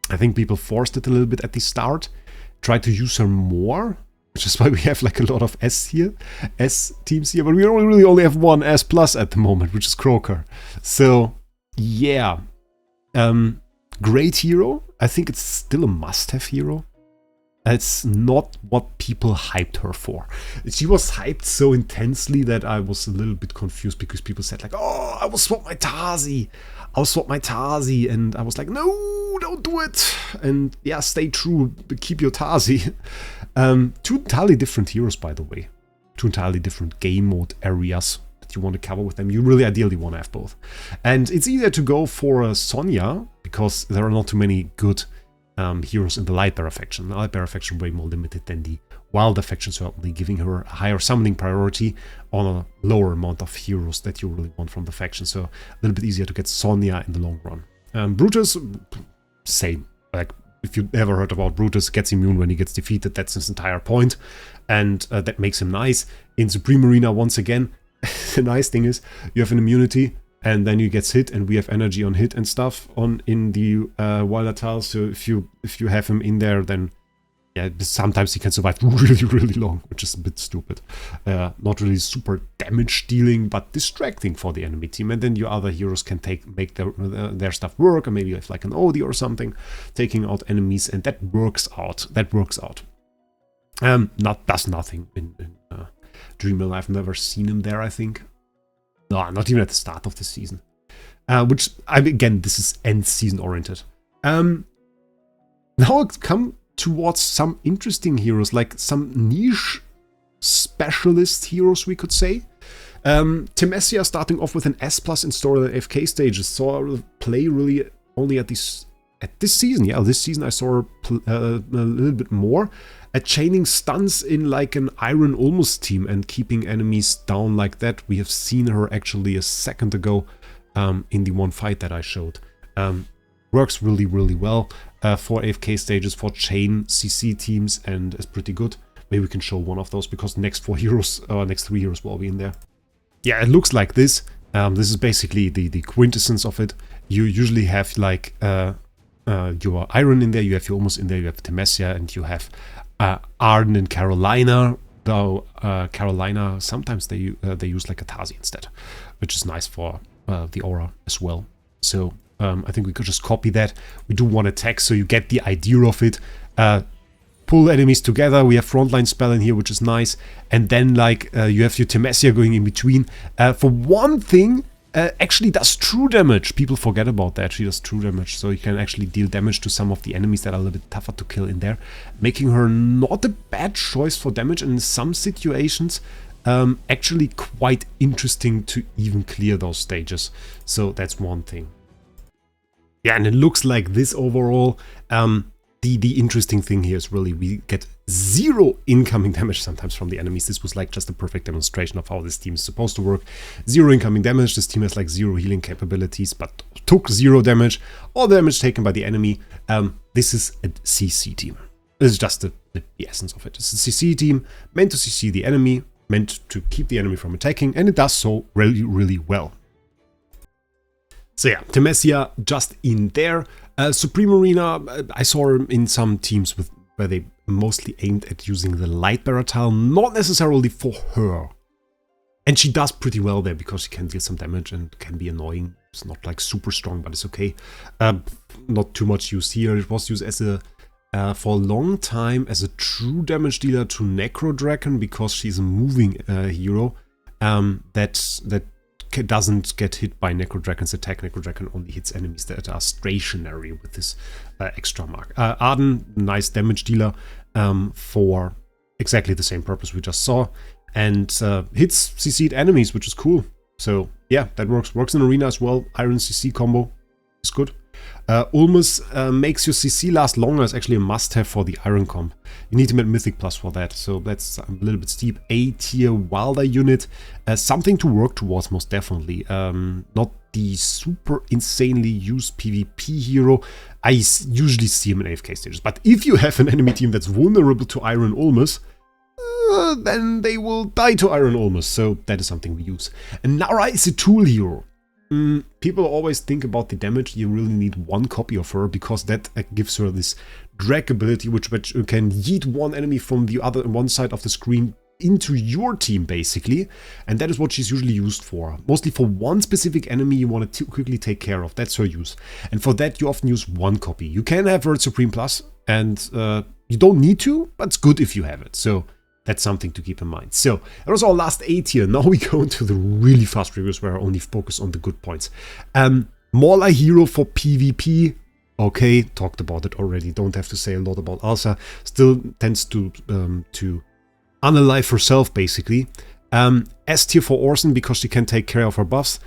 S1: I think people forced it a little bit at the start. Tried to use her more, which is why we have like a lot of S teams here, but we really only have one S plus at the moment, which is Croker. So yeah, great hero. I think it's still a must-have hero. It's not what people hyped her for. She was hyped so intensely that I was a little bit confused, because people said like, oh, I will swap my Tasi. And I was like, no, don't do it. And yeah, stay true, keep your Tasi. Two entirely different heroes, by the way. Two entirely different game mode areas that you want to cover with them. You really ideally want to have both. And it's easier to go for Sonja, because there are not too many good heroes in the Lightbearer faction. The Lightbearer faction way more limited than the Wilder faction, certainly giving her a higher summoning priority on a lower amount of heroes that you really want from the faction. So a little bit easier to get Sonja in the long run. Brutus, same. Like, if you ever heard about Brutus, gets immune when he gets defeated. That's his entire point, and that makes him nice. In Supreme Arena, once again, the nice thing is you have an immunity, and then you gets hit, and we have energy on hit and stuff in the Wilder tiles. So if you have him in there, then yeah, sometimes he can survive really long, which is a bit stupid. Not really super damage dealing, but distracting for the enemy team. And then your other heroes can make their stuff work, or maybe you have like an Odie or something, taking out enemies, and that works out. Does nothing in Dreammill. I've never seen him there, I think. No, not even at the start of the season. Which, again, this is end season oriented. Now it's come towards some interesting heroes, like some niche specialist heroes, we could say. Temesia starting off with an S+ in story and AFK stages. Saw her play really only at this season. Yeah, this season I saw her a little bit more. At chaining stuns in like an Eironn Ulmus team and keeping enemies down like that. We have seen her actually a second ago in the one fight that I showed. Works really well for AFK stages, for chain CC teams, and is pretty good. Maybe we can show one of those, because next 3 heroes will be in there. Yeah, it looks like this. This is basically the quintessence of it. You usually have like your Eironn in there, you have your Ulmus in there, you have Temesia, and you have Arden and Carolina. Though Carolina, sometimes they use like a Tasi instead, which is nice for the aura as well. So I think we could just copy that. We do one attack, so you get the idea of it. Pull enemies together. We have frontline spell in here, which is nice. And then like you have your Temesia going in between. For one thing, actually does true damage. People forget about that. She does true damage, so you can actually deal damage to some of the enemies that are a little bit tougher to kill in there, making her not a bad choice for damage, and in some situations actually quite interesting to even clear those stages. So that's one thing. Yeah, and it looks like this overall. The interesting thing here is really we get 0 incoming damage sometimes from the enemies. This was like just a perfect demonstration of how this team is supposed to work. 0 incoming damage. This team has like 0 healing capabilities, but took 0 damage. All the damage taken by the enemy. This is a CC team. This is just the essence of it. It's a CC team meant to CC the enemy, meant to keep the enemy from attacking, and it does so really well. So yeah, Temesia just in there. Supreme Arena, I saw her in some teams where they mostly aimed at using the Lightbearer tile, not necessarily for her. And she does pretty well there, because she can deal some damage and can be annoying. It's not like super strong, but it's okay. Not too much used here. It was used as for a long time as a true damage dealer to Necro Dragon, because she's a moving hero that doesn't get hit by Necro Dragon's attack. Necro Dragon only hits enemies that are stationary with this extra mark. Arden, nice damage dealer for exactly the same purpose we just saw, and hits CC'd enemies, which is cool. So yeah, that works in Arena as well. Eironn CC combo is good. Ulmus makes your CC last longer. Is actually a must-have for the Eironn comp. You need him at Mythic Plus for that, so that's a little bit steep. A-tier Wilder unit, something to work towards most definitely. Not the super insanely used PvP hero. I usually see him in AFK stages, but if you have an enemy team that's vulnerable to Eironn Ulmus, then they will die to Eironn Ulmus, so that is something we use. And Nara is a tool hero. People always think about the damage. You really need one copy of her because that gives her this drag ability, which can yeet one enemy from the other one side of the screen into your team, basically. And that is what she's usually used for. Mostly for one specific enemy you want to quickly take care of. That's her use. And for that, you often use one copy. You can have her at Supreme Plus, and you don't need to, but it's good if you have it. So that's something to keep in mind. So that was our last 8 here. Now we go into the really fast reviews where I only focus on the good points. Mauler hero for PvP. Okay, talked about it already. Don't have to say a lot about Alsa. Still tends to unalive herself, basically. S tier for Orson because she can take care of her buffs.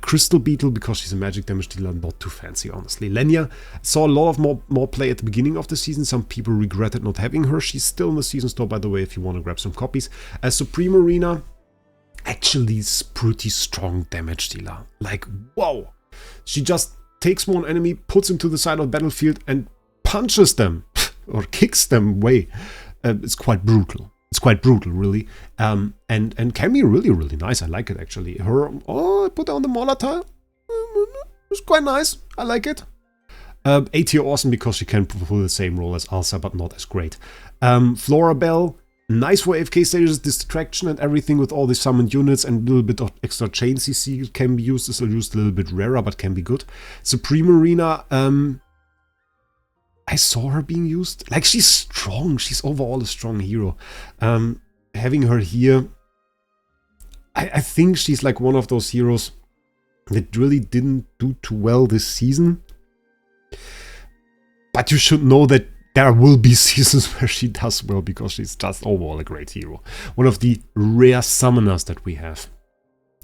S1: Crystal Beetle because she's a magic damage dealer, not too fancy, honestly. Lenya saw a lot of more play at the beginning of the season. Some people regretted not having her. She's still in the season store, by the way, if you want to grab some copies. Supreme Arena actually is pretty strong damage dealer. Like, whoa! She just takes one enemy, puts him to the side of the battlefield, and punches them or kicks them away. It's quite brutal. It's quite brutal, really, and can be really, really nice. I like it, actually. I put her on the Mauler tile. It's quite nice. I like it. A tier awesome because she can fulfill the same role as Alsa, but not as great. Florabelle, nice for AFK stages, distraction and everything with all the summoned units and a little bit of extra chain CC can be used. This is used a little bit rarer, but can be good. Supreme Arena, I saw her being used. Like, she's strong. She's overall a strong hero. Having her here, I think she's like one of those heroes that really didn't do too well this season. But you should know that there will be seasons where she does well because she's just overall a great hero. One of the rare summoners that we have.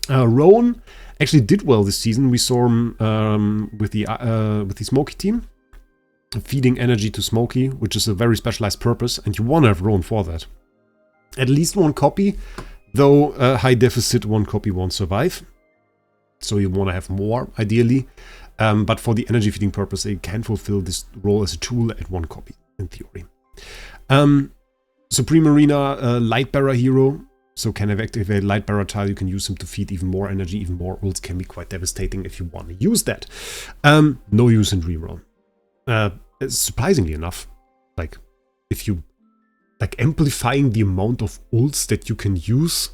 S1: Rowan actually did well this season. We saw him with the Smokey team. Feeding energy to Smokey, which is a very specialized purpose, and you want to have Rowan for that. At least one copy, though high deficit, one copy won't survive. So you want to have more, ideally. But for the energy feeding purpose, it can fulfill this role as a tool at one copy, in theory. Supreme Arena, Lightbearer hero. So can activate Lightbearer tile. You can use him to feed even more energy, even more ults can be quite devastating if you want to use that. No use in reroll. Surprisingly enough, like, if you like, amplifying the amount of ults that you can use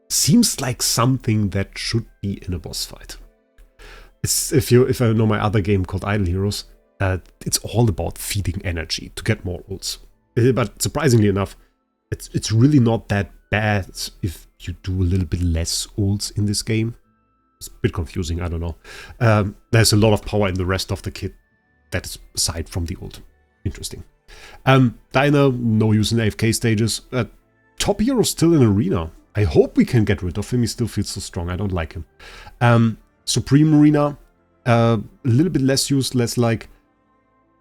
S1: seems like something that should be in a boss fight. If I know my other game called Idle Heroes, it's all about feeding energy to get more ults. But surprisingly enough, it's really not that bad if you do a little bit less ults in this game. It's a bit confusing, I don't know. There's a lot of power in the rest of the kit. That is aside from the ult. Interesting. Diner, no use in AFK stages. Top hero still in Arena. I hope we can get rid of him. He still feels so strong. I don't like him. Supreme Arena, a little bit less used, less like...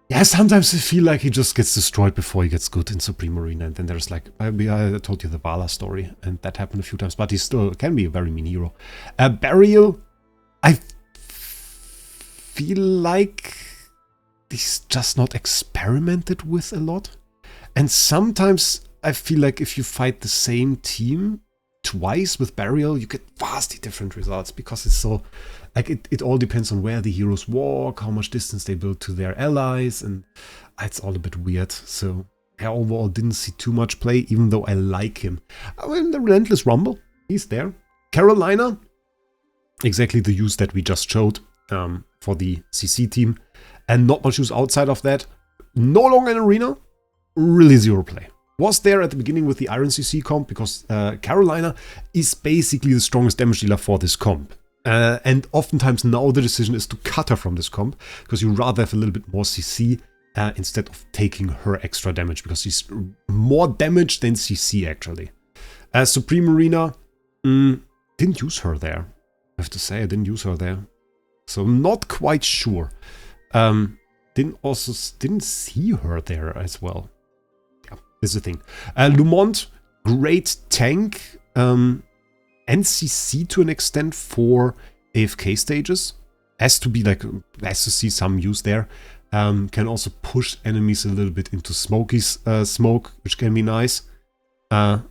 S1: Yeah, sometimes I feel like he just gets destroyed before he gets good in Supreme Arena. And then there's like... I told you the Vala story, and that happened a few times. But he still can be a very mean hero. Burial, I feel like... he's just not experimented with a lot. And sometimes I feel like if you fight the same team twice with Burial, you get vastly different results because it's so... like, it all depends on where the heroes walk, how much distance they build to their allies, and it's all a bit weird. So I overall didn't see too much play, even though I like him. In the Relentless Rumble, he's there. Carolina, exactly the use that we just showed for the CC team. And not much use outside of that. No longer in Arena. Really zero play. Was there at the beginning with the Iron CC comp because Carolina is basically the strongest damage dealer for this comp. And oftentimes now the decision is to cut her from this comp because you rather have a little bit more CC instead of taking her extra damage because she's more damage than CC actually. Supreme Arena, didn't use her there. I have to say I didn't use her there. So not quite sure. Didn't see her there as well. Yeah, this is the thing. Lumont, great tank. NCC to an extent for AFK stages. Has to be like, has to see some use there. Can also push enemies a little bit into Smokey's smoke, which can be nice. By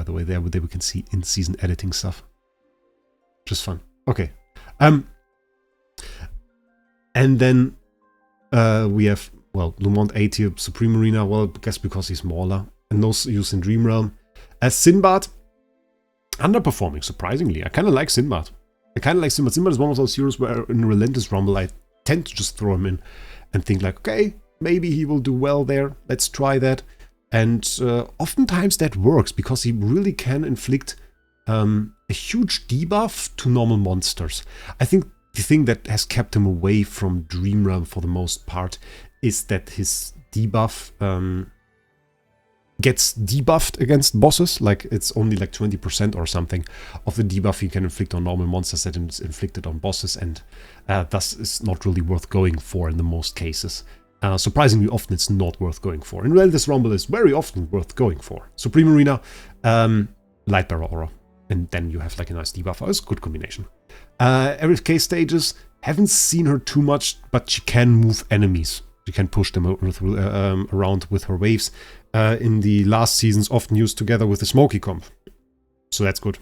S1: the way, there we can see in-season editing stuff. Just fun. Okay. And then we have, well, Lumont A tier, Supreme Arena, well, I guess because he's smaller, and no use in Dream Realm. As Sinbad, underperforming, surprisingly. I kind of like Sinbad. Sinbad is one of those heroes where in Relentless Rumble I tend to just throw him in and think like, okay, maybe he will do well there, let's try that. And oftentimes that works, because he really can inflict a huge debuff to normal monsters. I think the thing that has kept him away from Dream Realm for the most part is that his debuff gets debuffed against bosses. Like, it's only like 20% or something of the debuff he can inflict on normal monsters that is inflicted on bosses, and thus is not really worth going for in the most cases. Surprisingly often it's not worth going for. In Relentless Rumble is very often worth going for. Supreme Arena, Lightbearer Aura, and then you have like a nice debuff. It's a good combination. RFK stages, haven't seen her too much, but she can move enemies. She can push them around with her waves. In the last seasons, often used together with the Smokey comp. So that's good.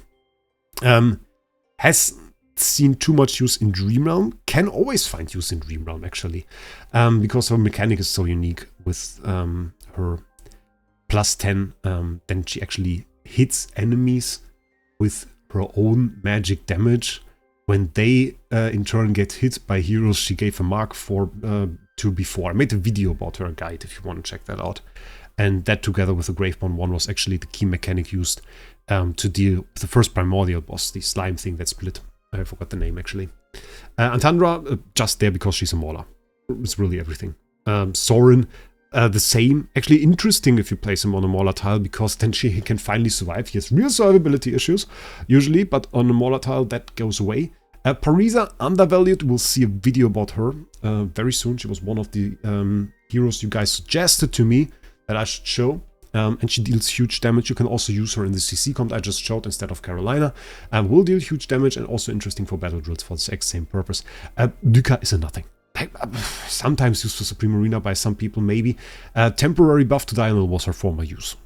S1: Has seen too much use in Dream Realm. Can always find use in Dream Realm, actually. Because her mechanic is so unique with her +10. Then she actually hits enemies with her own magic damage. When they in turn get hit by heroes she gave a mark to before. I made a video about her guide if you want to check that out. And that, together with the Graveborn 1, was actually the key mechanic used to deal with the first primordial boss, the slime thing that split. I forgot the name, actually. Antandra, just there because she's a Mauler. It's really everything. Soren, the same. Actually interesting if you place him on a Mauler tile, because then he can finally survive. He has real survivability issues, usually, but on a Mauler tile that goes away. Parisa, undervalued. We'll see a video about her very soon. She was one of the heroes you guys suggested to me that I should show. And she deals huge damage. You can also use her in the CC comp I just showed instead of Carolina. Will deal huge damage, and also interesting for battle drills for the exact same purpose. Lucca is a nothing. Sometimes used for Supreme Arena by some people, maybe. Temporary buff to Dianel was her former use.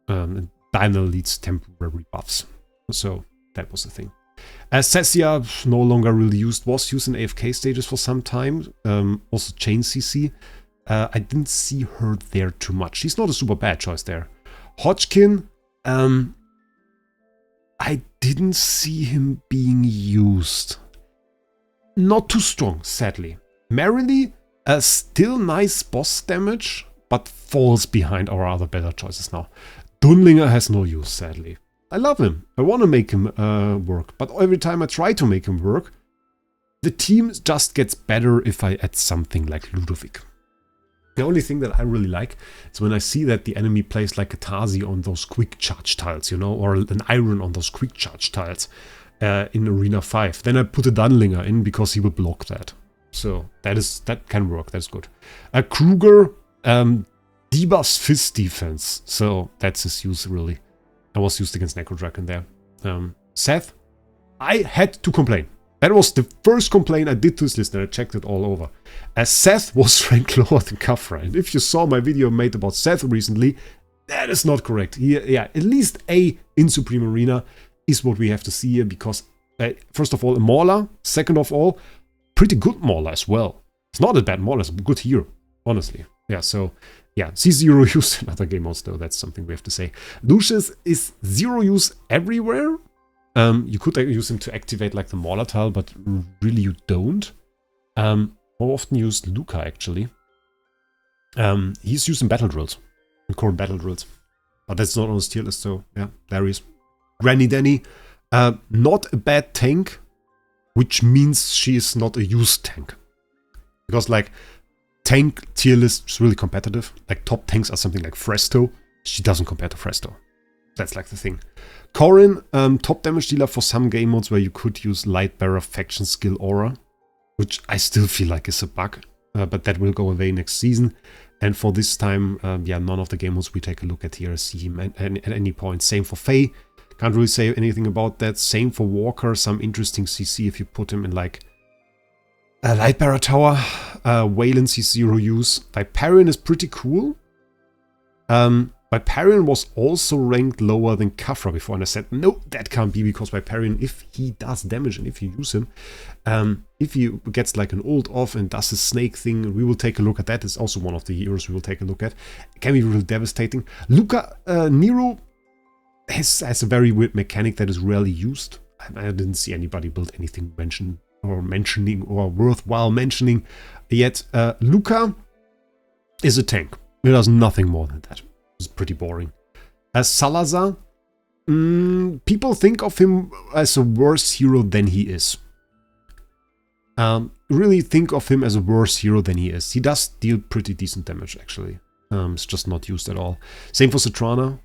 S1: Dianel leads temporary buffs. So that was the thing. Cessia, no longer really used. Was used in AFK stages for some time. Also Chain CC. I didn't see her there too much. She's not a super bad choice there. Hodgkin, I didn't see him being used. Not too strong, sadly. Marilee, still nice boss damage, but falls behind our other better choices now. Dunlingr has no use, sadly. I love him. I want to make him work, but every time I try to make him work, the team just gets better if I add something like Ludovic. The only thing that I really like is when I see that the enemy plays like a Tasi on those quick charge tiles, you know, or an Eironn on those quick charge tiles in Arena 5. Then I put a Dunlingr in because he will block that. So that can work, that's good. Kruger debuffs fist defense, so that's his use really. I was used against Necrodragon there. Seth, I had to complain. That was the first complaint I did to this list, and I checked it all over. As Seth was ranked lower than Kafra. And if you saw my video made about Seth recently, that is not correct. Yeah, at least A in Supreme Arena is what we have to see here, because first of all, a Mauler. Second of all, pretty good Mauler as well. It's not a bad Mauler, it's a good hero, honestly. Yeah, so yeah, C0 use in other game modes though, that's something we have to say. Lucius is 0 use everywhere. You could use him to activate like the Mauler tile, but really you don't. More often used Lucca, actually. He's used in battle drills, in current battle drills. But that's not on his tier list, so yeah, there he is. Granny Danny, not a bad tank, which means she is not a used tank. Because like, tank tier list is really competitive. Like top tanks are something like Phraesto. She doesn't compare to Phraesto. That's like the thing. Corin, top damage dealer for some game modes where you could use Lightbearer Faction Skill Aura, which I still feel like is a bug, but that will go away next season. And for this time, yeah, none of the game modes we take a look at here see him at any point. Same for Faye, can't really say anything about that. Same for Walker, some interesting CC if you put him in like a Lightbearer Tower. Wayland sees 0 use. Viperian is pretty cool. But Viperian was also ranked lower than Kafra before, and I said, no, that can't be, because Viperian, if he does damage and if you use him, if he gets like an ult off and does his snake thing, we will take a look at that. It's also one of the heroes we will take a look at. It can be really devastating. Lucca Niru has a very weird mechanic that is rarely used. I didn't see anybody build anything mentioning or worthwhile mentioning yet. Lucca is a tank. It does nothing more than that. It's pretty boring. Salazer, people think of him as a worse hero than he is. Really think of him as a worse hero than he is. He does deal pretty decent damage, actually. It's just not used at all. Same for Satrana.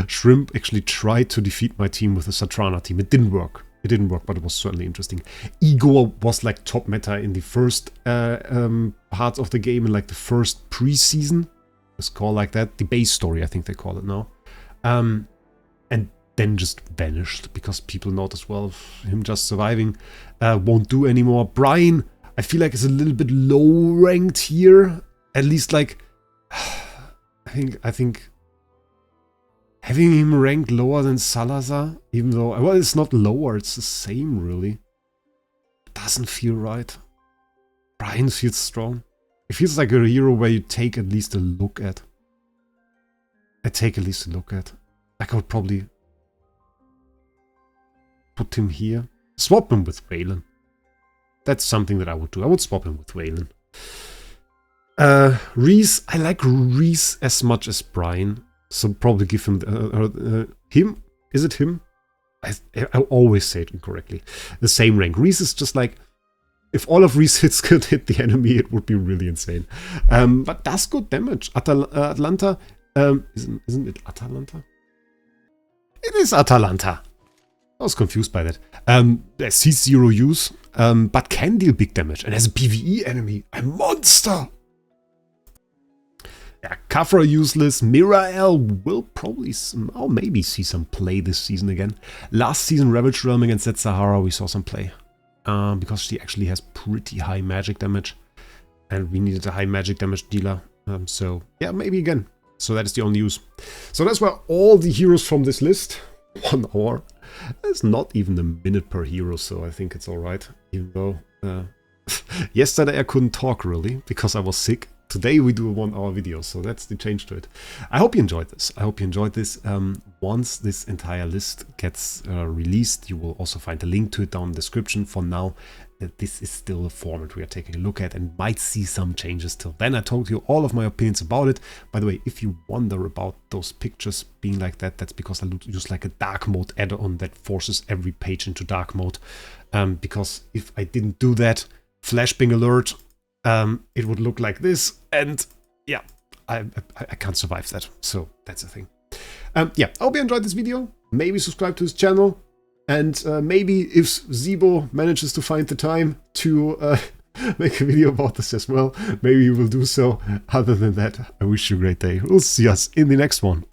S1: Shrimp actually tried to defeat my team with the Satrana team. It didn't work. It didn't work, but it was certainly interesting. Igor was like top meta in the first parts of the game, in like the first preseason. It's called like that. The base story, I think they call it now. And then just vanished because people noticed, well, him just surviving won't do anymore. Brian, I feel like is a little bit low ranked here. At least like, I think having him ranked lower than Salazer, even though, well, it's not lower, it's the same really. Doesn't feel right. Brian feels strong. It feels like a hero where you take at least a look at. I take at least a look at. I could probably put him here. Swap him with Valen. That's something that I would do. I would swap him with Valen. Reese, I like Reese as much as Brian. So probably give him him. Is it him? I always say it incorrectly. The same rank. Reese is just like, if all of Reese hits could hit the enemy, it would be really insane. But does good damage. Atalanta, isn't it Atalanta? It is Atalanta. I was confused by that. Sees 0 use, but can deal big damage. And as a PvE enemy, a monster! Yeah, Kafra useless. Mirael will probably, or maybe see some play this season again. Last season, Ravage Realm against that Sahara, we saw some play. Because she actually has pretty high magic damage. And we needed a high magic damage dealer. So, yeah, maybe again. So that is the only use. So that's where all the heroes from this list. 1 hour. That's not even a minute per hero, so I think it's alright. Even though yesterday I couldn't talk really because I was sick. Today we do a 1 hour video, so that's the change to it. I hope you enjoyed this. I hope you enjoyed this. Once this entire list gets released, you will also find a link to it down in the description. For now, this is still the format we are taking a look at and might see some changes till then. I told you all of my opinions about it. By the way, if you wonder about those pictures being like that, that's because I use like a dark mode add-on that forces every page into dark mode. Because if I didn't do that, flashbang alert, it would look like this, and yeah, I can't survive that, so that's the thing. Yeah, I hope you enjoyed this video. Maybe subscribe to his channel, and maybe if Zibo manages to find the time to make a video about this as well, maybe he will do so. Other than that, I wish you a great day. We'll see us in the next one.